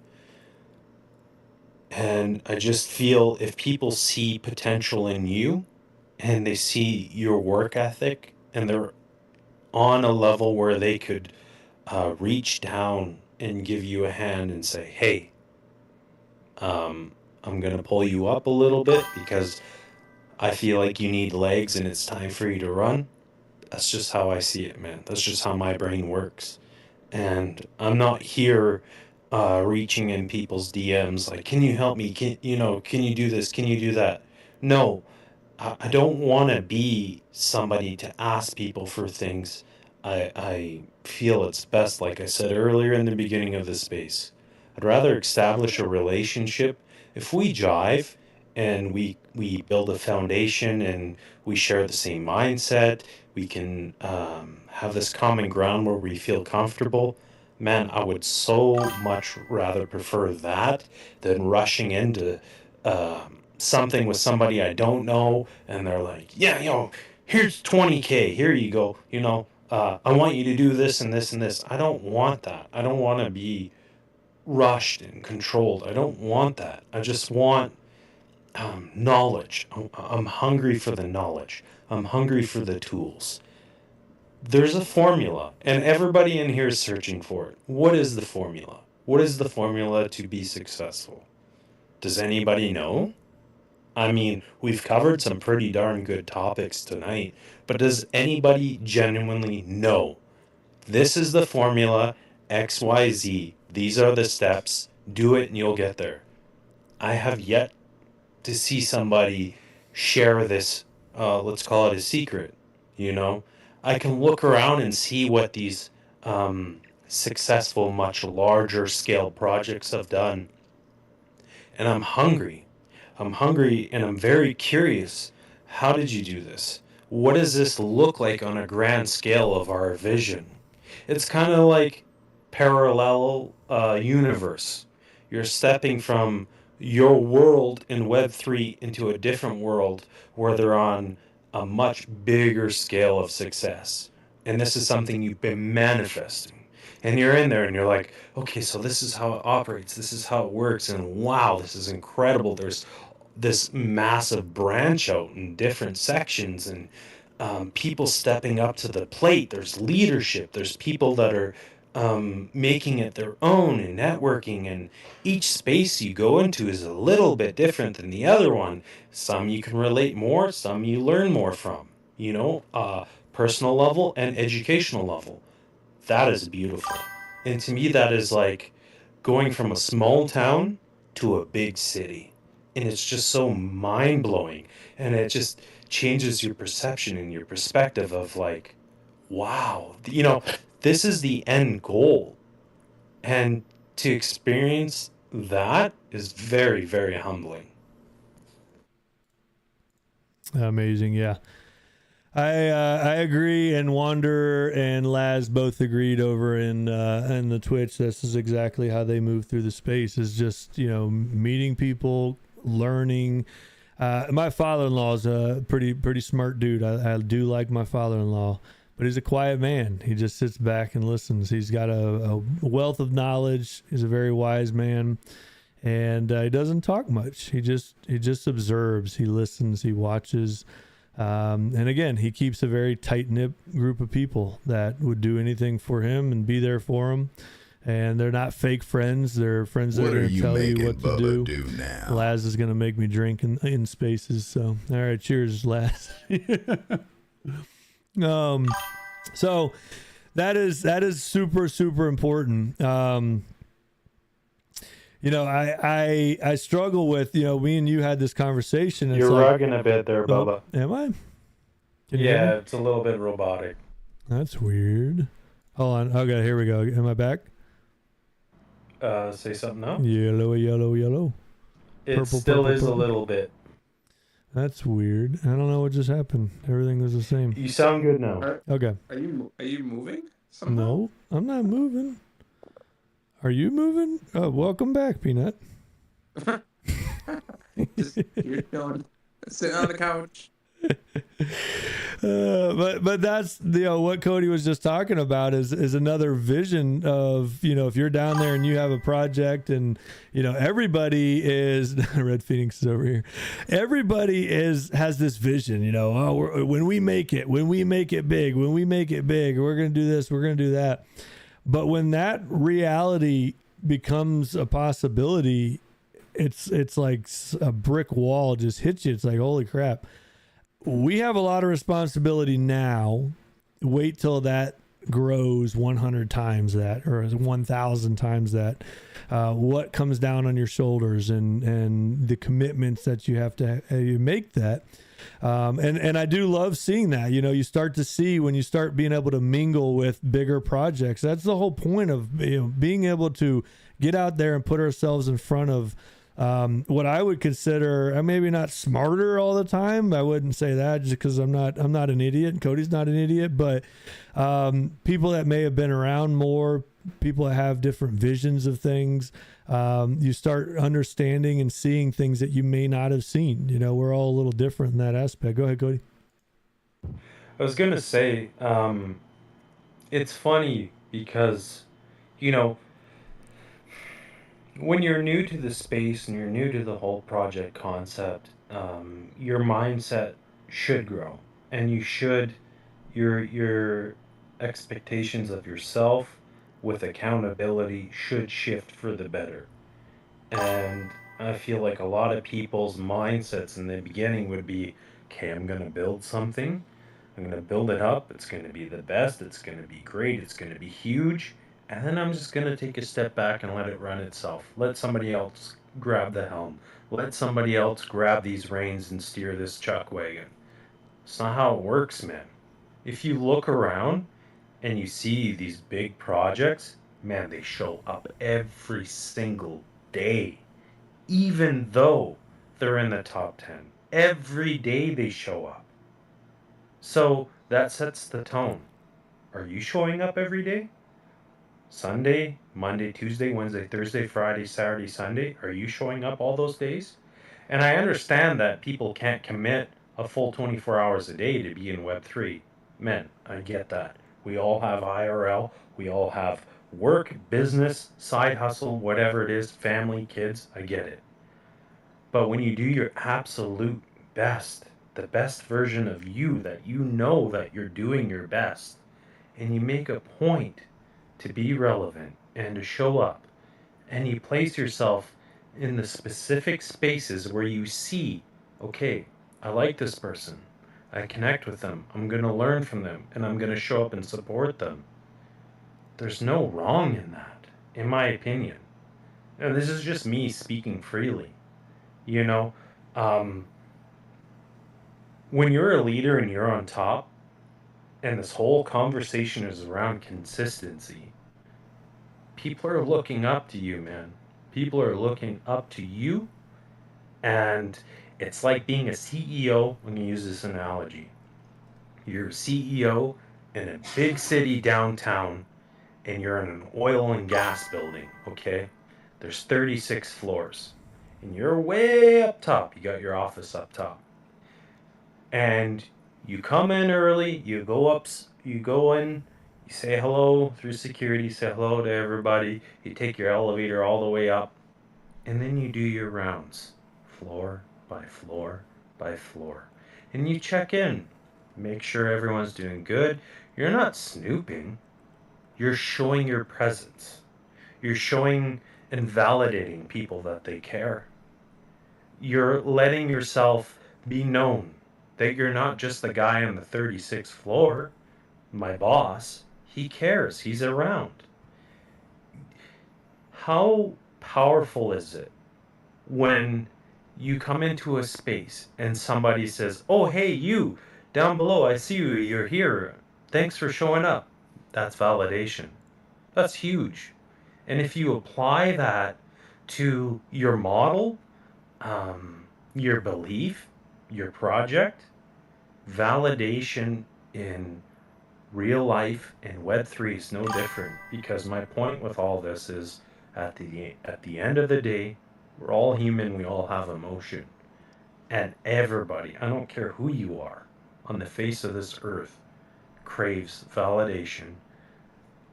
Speaker 1: And I just feel if people see potential in you, and they see your work ethic, and they're on a level where they could reach down and give you a hand and say, hey, I'm going to pull you up a little bit because I feel like you need legs and it's time for you to run. That's just how I see it, man. That's just how my brain works. And I'm not here reaching in people's DMs like, can you help me? Can you do this? Can you do that? No, I don't want to be somebody to ask people for things. I feel it's best, like I said earlier in the beginning of this space. I'd rather establish a relationship. If we jive and we build a foundation and we share the same mindset, we can have this common ground where we feel comfortable. Man, I would so much rather prefer that than rushing into something with somebody I don't know, and they're like, yeah, here's 20K, here you go, I want you to do this and this and this. I don't want that. I don't want to be rushed and controlled. I don't want that. I just want knowledge. I'm hungry for the knowledge. I'm hungry for the tools. There's a formula, and everybody in here is searching for it. What is the formula? What is the formula to be successful? Does anybody know? I mean, we've covered some pretty darn good topics tonight, but does anybody genuinely know? This is the formula, XYZ. These are the steps. Do it and you'll get there. I have yet to see somebody share this, let's call it a secret, I can look around and see what these successful, much larger scale projects have done. And I'm hungry. I'm hungry and I'm very curious. How did you do this? What does this look like on a grand scale of our vision? It's kind of like parallel universe. You're stepping from your world in Web3 into a different world where they're on a much bigger scale of success. And this is something you've been manifesting. And you're in there and you're like, okay, so this is how it operates. This is how it works. And wow, this is incredible. There's this massive branch out in different sections and people stepping up to the plate. There's leadership. There's people that are making it their own and networking. And each space you go into is a little bit different than the other one. Some you can relate more, some you learn more from, personal level and educational level. That is beautiful. And to me, that is like going from a small town to a big city. And it's just so mind blowing. And it just changes your perception and your perspective of like, wow, this is the end goal. And to experience that is very, very humbling.
Speaker 4: Amazing, yeah. I agree, and Wander and Laz both agreed over in the Twitch. This is exactly how they move through the space. Is just meeting people, learning. My father-in-law is a pretty smart dude. I do like my father-in-law, but he's a quiet man. He just sits back and listens. He's got a wealth of knowledge. He's a very wise man, and he doesn't talk much. He just observes. He listens. He watches. And again, he keeps a very tight-knit group of people that would do anything for him and be there for him. And they're not fake friends. They're friends that are going to tell you what to do. Now? Laz is going to make me drink in spaces. So, all right, cheers, Laz. So that is super, super important. I struggle with, me and you had this conversation.
Speaker 1: You're rugging a bit there, Bubba.
Speaker 4: Am I?
Speaker 1: Yeah, it's a little bit robotic.
Speaker 4: That's weird. Hold on. Okay, here we go. Am I back?
Speaker 1: Say something now.
Speaker 4: Yellow, yellow, yellow.
Speaker 1: It
Speaker 4: purple,
Speaker 1: still
Speaker 4: purple,
Speaker 1: is
Speaker 4: purple.
Speaker 1: a little bit.
Speaker 4: That's weird. I don't know what just happened. Everything was the same.
Speaker 1: You sound good now.
Speaker 4: Okay.
Speaker 2: Are you moving? Somehow?
Speaker 4: No, I'm not moving. Are you moving? Oh, welcome back, Peanut.
Speaker 2: Just, you're chilling, sitting on the couch.
Speaker 4: But that's what Cody was just talking about is another vision of if you're down there and you have a project and everybody is Red Phoenix is over here. Everybody has this vision. When we make it big, we're gonna do this, we're gonna do that. But when that reality becomes a possibility, it's like a brick wall just hits you. It's like, holy crap. We have a lot of responsibility now. Wait till that grows 100 times that, or 1,000 times that. What comes down on your shoulders and the commitments that you have to you make that. And I do love seeing that. You start to see when you start being able to mingle with bigger projects. That's the whole point of being able to get out there and put ourselves in front of what I would consider maybe not smarter all the time. I wouldn't say that just because I'm not an idiot and Cody's not an idiot, but people that may have been around more, people that have different visions of things. You start understanding and seeing things that you may not have seen. We're all a little different in that aspect. Go ahead, Cody.
Speaker 1: I was going to say, it's funny because, when you're new to the space and you're new to the whole project concept, your mindset should grow, and your expectations of yourself with accountability should shift for the better. And I feel like a lot of people's mindsets in the beginning would be, okay, I'm going to build something. I'm going to build it up. It's going to be the best. It's going to be great. It's going to be huge. And then I'm just going to take a step back and let it run itself. Let somebody else grab the helm. Let somebody else grab these reins and steer this chuck wagon. It's not how it works, man. If you look around and you see these big projects, man, they show up every single day. Even though they're in the top 10. Every day they show up. So that sets the tone. Are you showing up every day? Sunday, Monday, Tuesday, Wednesday, Thursday, Friday, Saturday, Sunday? Are you showing up all those days? And I understand that people can't commit a full 24 hours a day to be in Web3. Man, I get that. We all have IRL. We all have work, business, side hustle, whatever it is, family, kids. I get it. But when you do your absolute best, the best version of you that that you're doing your best, and you make a point to be relevant and to show up, and you place yourself in the specific spaces where you see, okay, I like this person, I connect with them, I'm going to learn from them, and I'm going to show up and support them. There's no wrong in that, in my opinion. And this is just me speaking freely. When you're a leader and you're on top, and this whole conversation is around consistency, people are looking up to you, man. People are looking up to you, and it's like being a CEO. I'm going to use this analogy. You're a CEO in a big city downtown, and you're in an oil and gas building, okay? There's 36 floors, and you're way up top. You got your office up top. And you come in early, you go in, you say hello through security, say hello to everybody, you take your elevator all the way up, and then you do your rounds, floor by floor by floor. And you check in, make sure everyone's doing good. You're not snooping, you're showing your presence. You're showing and validating people that they care. You're letting yourself be known that you're not just the guy on the 36th floor, my boss. He cares. He's around. How powerful is it when you come into a space and somebody says, oh, hey, you, down below, I see you, you're here. Thanks for showing up. That's validation. That's huge. And if you apply that to your model, your belief, your project, validation in real life and Web3 is no different, because my point with all this is at the end of the day, we're all human, we all have emotion. And everybody, I don't care who you are, on the face of this earth, craves validation.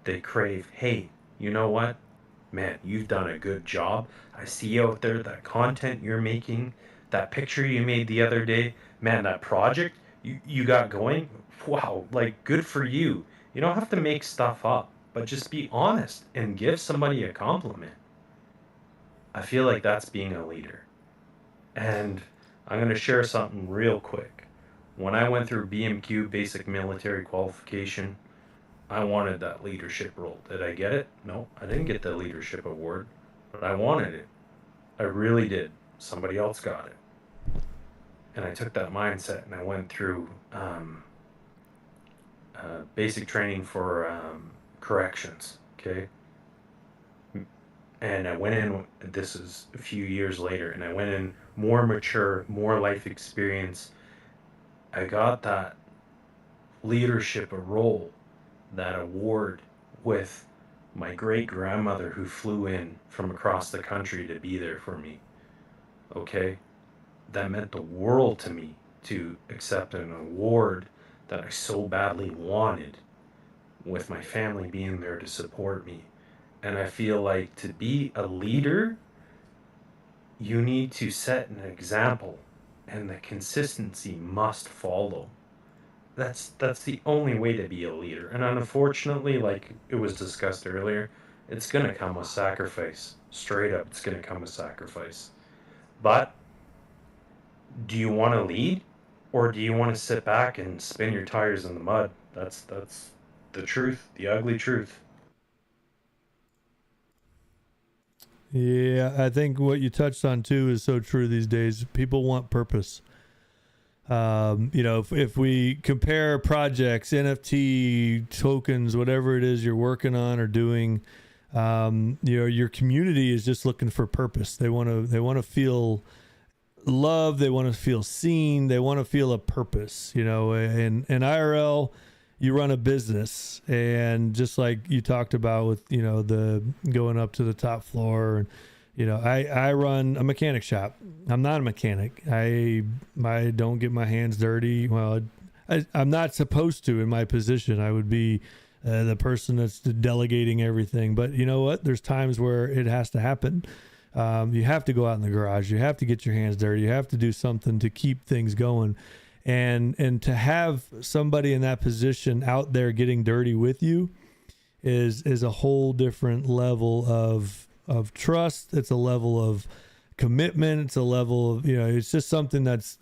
Speaker 1: They crave, hey, you know what? Man, you've done a good job. I see out there that content you're making, that picture you made the other day, man, that project you got going, wow, like good for you. You don't have to make stuff up, but just be honest and give somebody a compliment. I feel like that's being a leader. And I'm going to share something real quick. When I went through BMQ, basic military qualification, I wanted that leadership role. Did I get it? No, I didn't get the leadership award, but I wanted it. I really did. Somebody else got it. And I took that mindset and I went through basic training for corrections. Okay. And I went in, this is a few years later, and I went in more mature, more life experience. I got that leadership role, that award, with my great grandmother who flew in from across the country to be there for me. Okay? That meant the world to me to accept an award that I so badly wanted, with my family being there to support me. And I feel like to be a leader, you need to set an example, and the consistency must follow. That's the only way to be a leader. And unfortunately, like it was discussed earlier, it's gonna come with sacrifice. Straight up, it's gonna come with sacrifice. But do you want to lead, or do you want to sit back and spin your tires in the mud? That's the truth, the ugly truth.
Speaker 4: Yeah, I think what you touched on too is so true these days. People want purpose. If we compare projects, NFT tokens, whatever it is you're working on or doing, your community is just looking for purpose. They want to feel love. They want to feel seen. They want to feel a purpose. In IRL, you run a business, and just like you talked about with the going up to the top floor, and I run a mechanic shop. I'm not a mechanic. I don't get my hands dirty. Well, I'm not supposed to in my position. I would be the person that's delegating everything. But you know what? There's times where it has to happen. You have to go out in the garage. You have to get your hands dirty. You have to do something to keep things going. And to have somebody in that position out there getting dirty with you is a whole different level of trust. It's a level of commitment. It's a level of, it's just something that's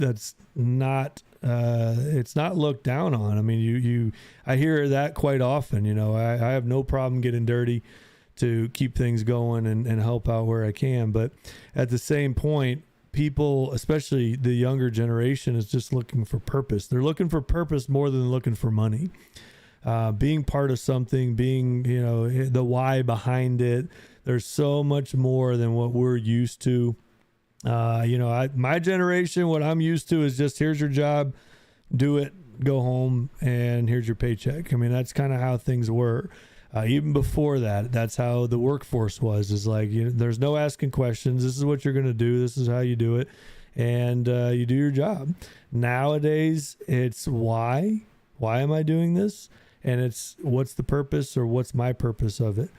Speaker 4: not, it's not looked down on. I mean, I hear that quite often. I have no problem getting dirty to keep things going and help out where I can. But at the same point, people, especially the younger generation, is just looking for purpose. They're looking for purpose more than looking for money. Being part of something, being, the why behind it. There's so much more than what we're used to. My generation, what I'm used to is just, here's your job, do it, go home, and here's your paycheck. I mean, that's kind of how things were. Even before that, that's how the workforce was. Is like, there's no asking questions. This is what you're going to do. This is how you do it. And you do your job. Nowadays, it's why? Why am I doing this? And it's what's the purpose, or what's my purpose of it?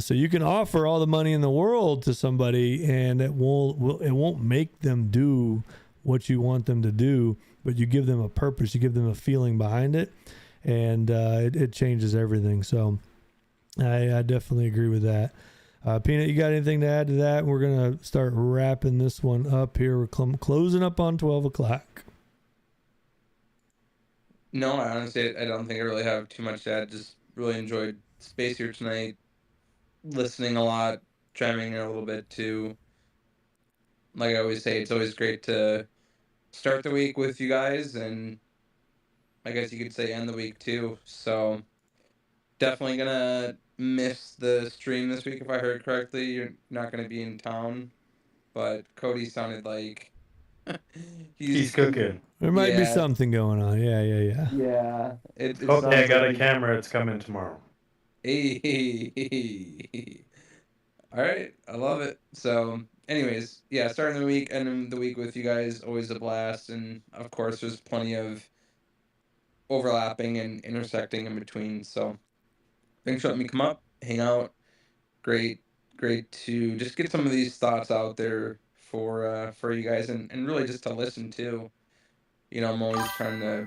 Speaker 4: So you can offer all the money in the world to somebody, and it won't make them do what you want them to do, but you give them a purpose, you give them a feeling behind it, and it changes everything. So I definitely agree with that. Peanut, you got anything to add to that? We're going to start wrapping this one up here. We're closing up on 12 o'clock.
Speaker 2: No, honestly, I don't think I really have too much to add. Just really enjoyed space here tonight, listening a lot, chiming in a little bit too. Like I always say, it's always great to start the week with you guys, and I guess you could say end the week too. So definitely gonna miss the stream this week if I heard correctly. You're not gonna be in town, but Cody sounded like
Speaker 1: He's cooking.
Speaker 4: There might be something going on. Yeah.
Speaker 2: Yeah. It
Speaker 1: Okay, I got a camera. It's coming tomorrow.
Speaker 2: Hey. All right, I love it. So anyways, yeah, starting the week, ending the week with you guys, always a blast. And of course, there's plenty of overlapping and intersecting in between. So thanks for letting me come up, hang out. Great to just get some of these thoughts out there for you guys, and really just to listen to. I'm always trying to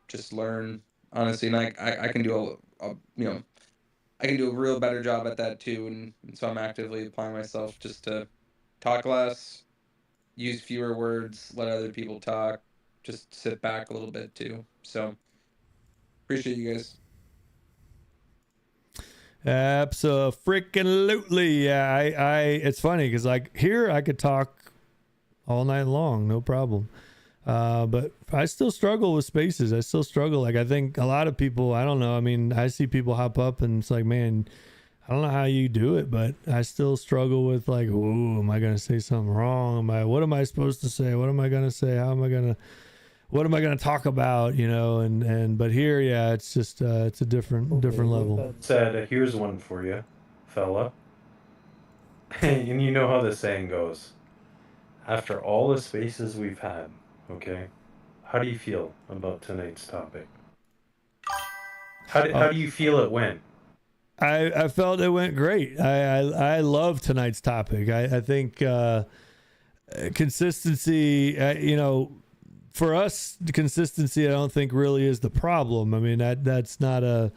Speaker 2: just learn, honestly, and I can do I can do a real better job at that too, and so I'm actively applying myself just to talk less, use fewer words, let other people talk, just sit back a little bit too. So appreciate you guys.
Speaker 4: Absolutely. Yeah, I it's funny because like here I could talk all night long, no problem. But I still struggle with spaces. I still struggle. Like I think a lot of people, I don't know. I mean, I see people hop up and it's like, man, I don't know how you do it, but I still struggle with like, ooh, am I going to say something wrong? What am I supposed to say? What am I going to say? What am I going to talk about? But here, yeah, it's just, it's a different level.
Speaker 1: That said, here's one for you, fella. And you know how the saying goes. After all the spaces we've had, okay, how do you feel about tonight's topic? How do you feel it went?
Speaker 4: I felt it went great. I love tonight's topic. I think consistency, for us, consistency, I don't think really is the problem. I mean, that's not a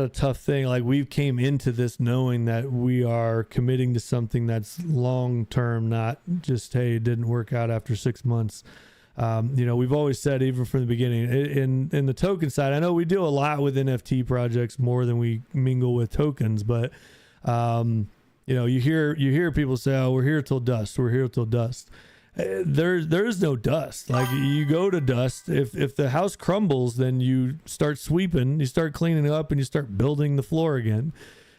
Speaker 4: tough thing. Like we came into this knowing that we are committing to something that's long term, not just, hey, it didn't work out after 6 months. We've always said, even from the beginning, in the token side, I know we do a lot with NFT projects more than we mingle with tokens, but you hear people say, oh, we're here till dusk. We're here till dusk. There's no dust. Like you go to dust. If the house crumbles, then you start sweeping, you start cleaning up, and you start building the floor again.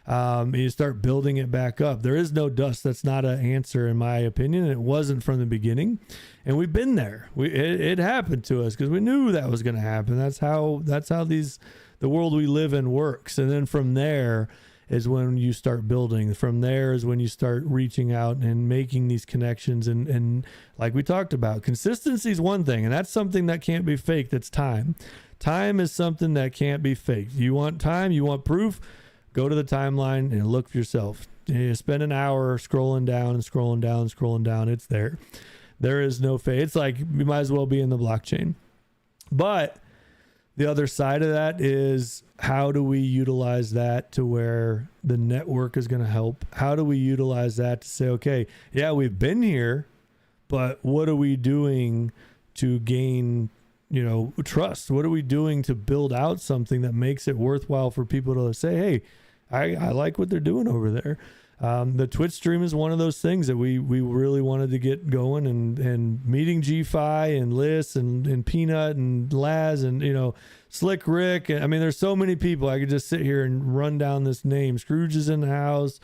Speaker 4: And you start building it back up. There is no dust. That's not an answer, in my opinion. It wasn't from the beginning, and we've been there. It happened to us because we knew that was going to happen. That's how the world we live in works. And then from there is when you start building. From there is when you start reaching out and making these connections. And like we talked about, consistency is one thing, and that's something that can't be faked. That's time. Time is something that can't be faked. You want time, you want proof, go to the timeline and look for yourself. You spend an hour scrolling down and scrolling down and scrolling down. It's there. There is no fake. It's like you might as well be in the blockchain. But the other side of that is, how do we utilize that to where the network is going to help? How do we utilize that to say, okay, yeah, we've been here, but what are we doing to gain, trust? What are we doing to build out something that makes it worthwhile for people to say, hey, I like what they're doing over there. The Twitch stream is one of those things that we really wanted to get going, and meeting GFi and Liz and Peanut and Laz and, Slick Rick. And I mean, there's so many people. I could just sit here and run down this name. Scrooge is in the house.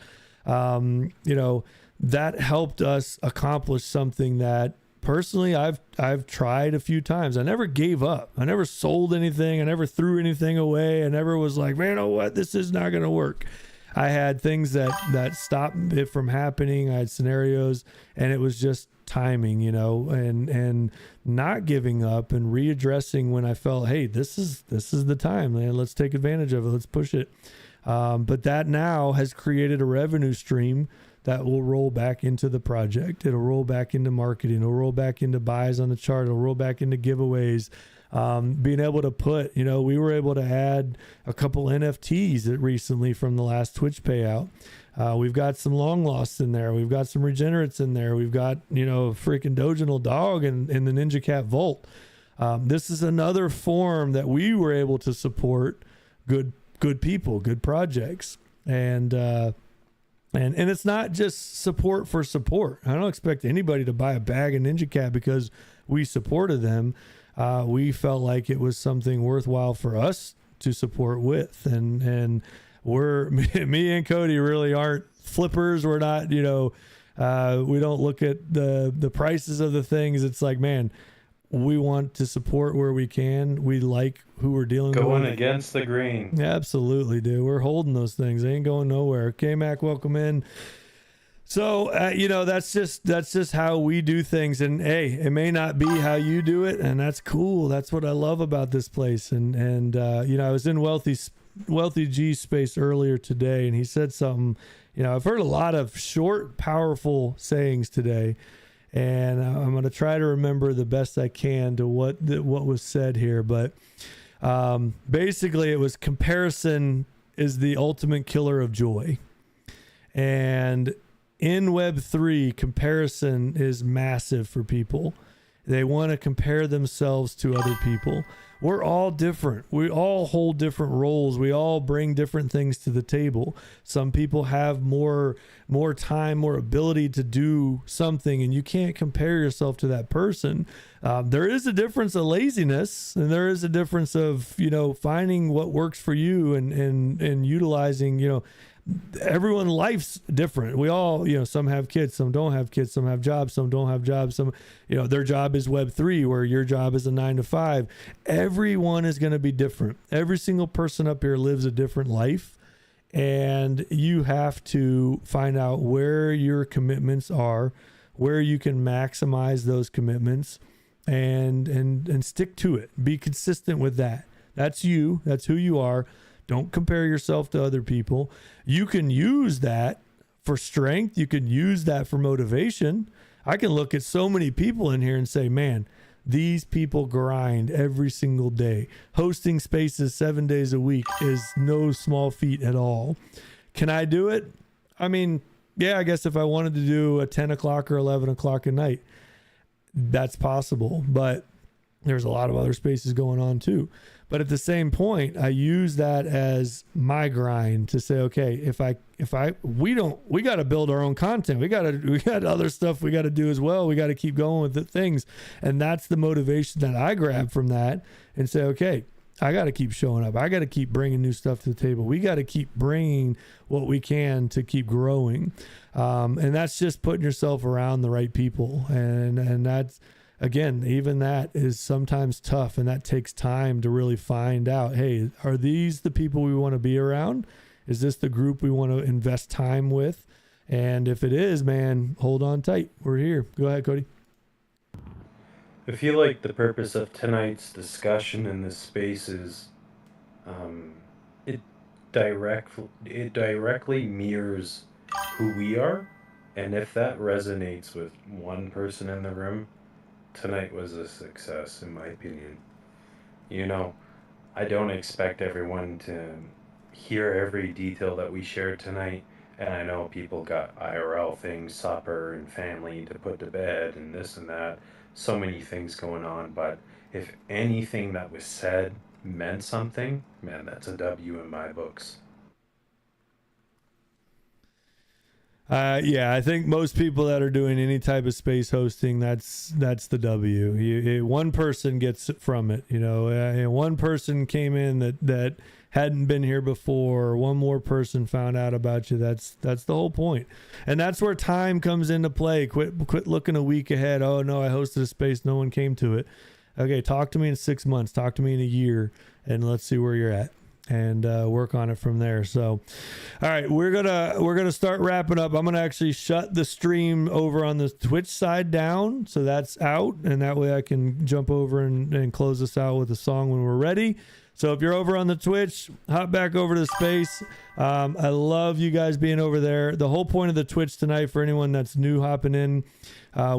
Speaker 4: That helped us accomplish something that personally I've tried a few times. I never gave up. I never sold anything. I never threw anything away. I never was like, man, you know what? This is not going to work. I had things that stopped it from happening. I had scenarios, and it was just timing, and not giving up and readdressing when I felt, hey, this is the time, man. Let's take advantage of it. Let's push it. But that now has created a revenue stream that will roll back into the project. It'll roll back into marketing. It'll roll back into buys on the chart. It'll roll back into giveaways. Being able to put, we were able to add a couple NFTs recently from the last Twitch payout. We've got some long losts in there. We've got some regenerates in there. We've got, a freaking Doginal dog in the Ninja Cat Vault. This is another form that we were able to support good people, good projects. And it's not just support for support. I don't expect anybody to buy a bag of Ninja Cat because we supported them. We felt like it was something worthwhile for us to support with. And me and Cody really aren't flippers. We're not, we don't look at the prices of the things. It's like, man, we want to support where we can. We like who we're dealing with.
Speaker 1: Going against the grain.
Speaker 4: Absolutely, dude. We're holding those things. They ain't going nowhere. K-Mac, welcome in. So that's just how we do things, and hey, it may not be how you do it, and that's cool. That's what I love about this place. And I was in Wealthy G space earlier today, and he said something. I've heard a lot of short, powerful sayings today, and I'm going to try to remember the best I can to what was said here. But basically, it was comparison is the ultimate killer of joy, and in Web3, comparison is massive for people. They want to compare themselves to other people. We're all different. We all hold different roles. We all bring different things to the table. Some people have more time, more ability to do something, and you can't compare yourself to that person. There is a difference of laziness, and there is a difference of, finding what works for you and utilizing, everyone's life's different. We all, some have kids, some don't have kids, some have jobs, some don't have jobs, some, their job is Web3, where your job is a 9 to 5. Everyone is going to be different. Every single person up here lives a different life, and you have to find out where your commitments are, where you can maximize those commitments, and stick to it. Be consistent with that. That's you. That's who you are. Don't compare yourself to other people. You can use that for strength. You can use that for motivation. I can look at so many people in here and say, man, these people grind every single day. Hosting spaces 7 days a week is no small feat at all. Can I do it? I mean, yeah, I guess if I wanted to do a 10 o'clock or 11 o'clock at night, that's possible. But there's a lot of other spaces going on too. But at the same point, I use that as my grind to say, okay, we got to build our own content. We got other stuff we got to do as well. We got to keep going with the things. And that's the motivation that I grab from that and say, okay, I got to keep showing up. I got to keep bringing new stuff to the table. We got to keep bringing what we can to keep growing. And that's just putting yourself around the right people. And that's, again, even that is sometimes tough, and that takes time to really find out, hey, are these the people we want to be around? Is this the group we want to invest time with? And if it is, man, hold on tight. We're here. Go ahead, Cody.
Speaker 1: I feel like the purpose of tonight's discussion in this space is it directly mirrors who we are. And if that resonates with one person in the room, tonight was a success, in my opinion. I don't expect everyone to hear every detail that we shared tonight, and I know people got IRL things, supper and family to put to bed and this and that, so many things going on, but if anything that was said meant something, man, that's a W in my books.
Speaker 4: Yeah, I think most people that are doing any type of space hosting, that's the W. One person gets it from it, one person came in that hadn't been here before. One more person found out about you. That's the whole point. And that's where time comes into play. Quit looking a week ahead. Oh no, I hosted a space, no one came to it. Okay, talk to me in 6 months, talk to me in a year, and let's see where you're at. And work on it from there. So, all right, we're gonna start wrapping up. I'm gonna actually shut the stream over on the Twitch side down, so that's out, and that way I can jump over and close this out with a song when we're ready. So if you're over on the Twitch, hop back over to the space. I love you guys being over there. The whole point of the Twitch tonight, for anyone that's new hopping in,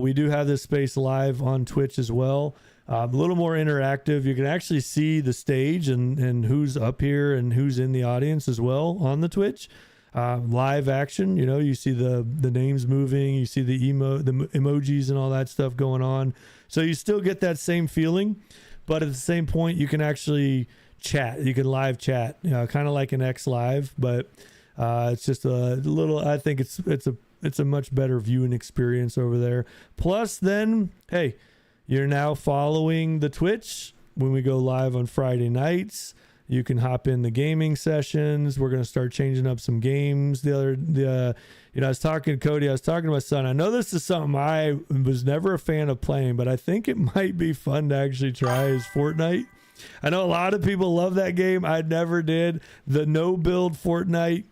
Speaker 4: we do have this space live on Twitch as well. A little more interactive. You can actually see the stage and who's up here and who's in the audience as well on the Twitch. Live action, you see the names moving, you see the emojis and all that stuff going on. So you still get that same feeling, but at the same point, you can actually chat. You can live chat, kind of like an X Live, but it's just a little. I think it's a much better viewing experience over there. Plus, then, hey. You're now following the Twitch when we go live on Friday nights. You can hop in the gaming sessions. We're going to start changing up some games. I was talking to Cody. I was talking to my son. I know this is something I was never a fan of playing, but I think it might be fun to actually try is Fortnite. I know a lot of people love that game. I never did. The no build Fortnite.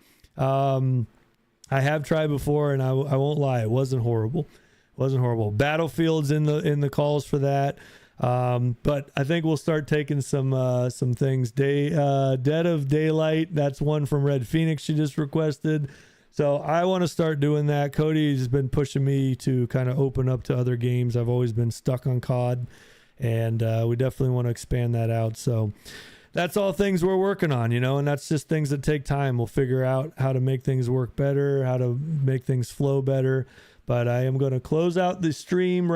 Speaker 4: I have tried before, and I won't lie, it wasn't horrible. Battlefield's in the calls for that. But I think we'll start taking some things. Dead of Daylight, that's one from Red Phoenix she just requested. So I want to start doing that. Cody's been pushing me to kind of open up to other games. I've always been stuck on COD, and we definitely want to expand that out. So that's all things we're working on, and that's just things that take time. We'll figure out how to make things work better, how to make things flow better. But I am going to close out the stream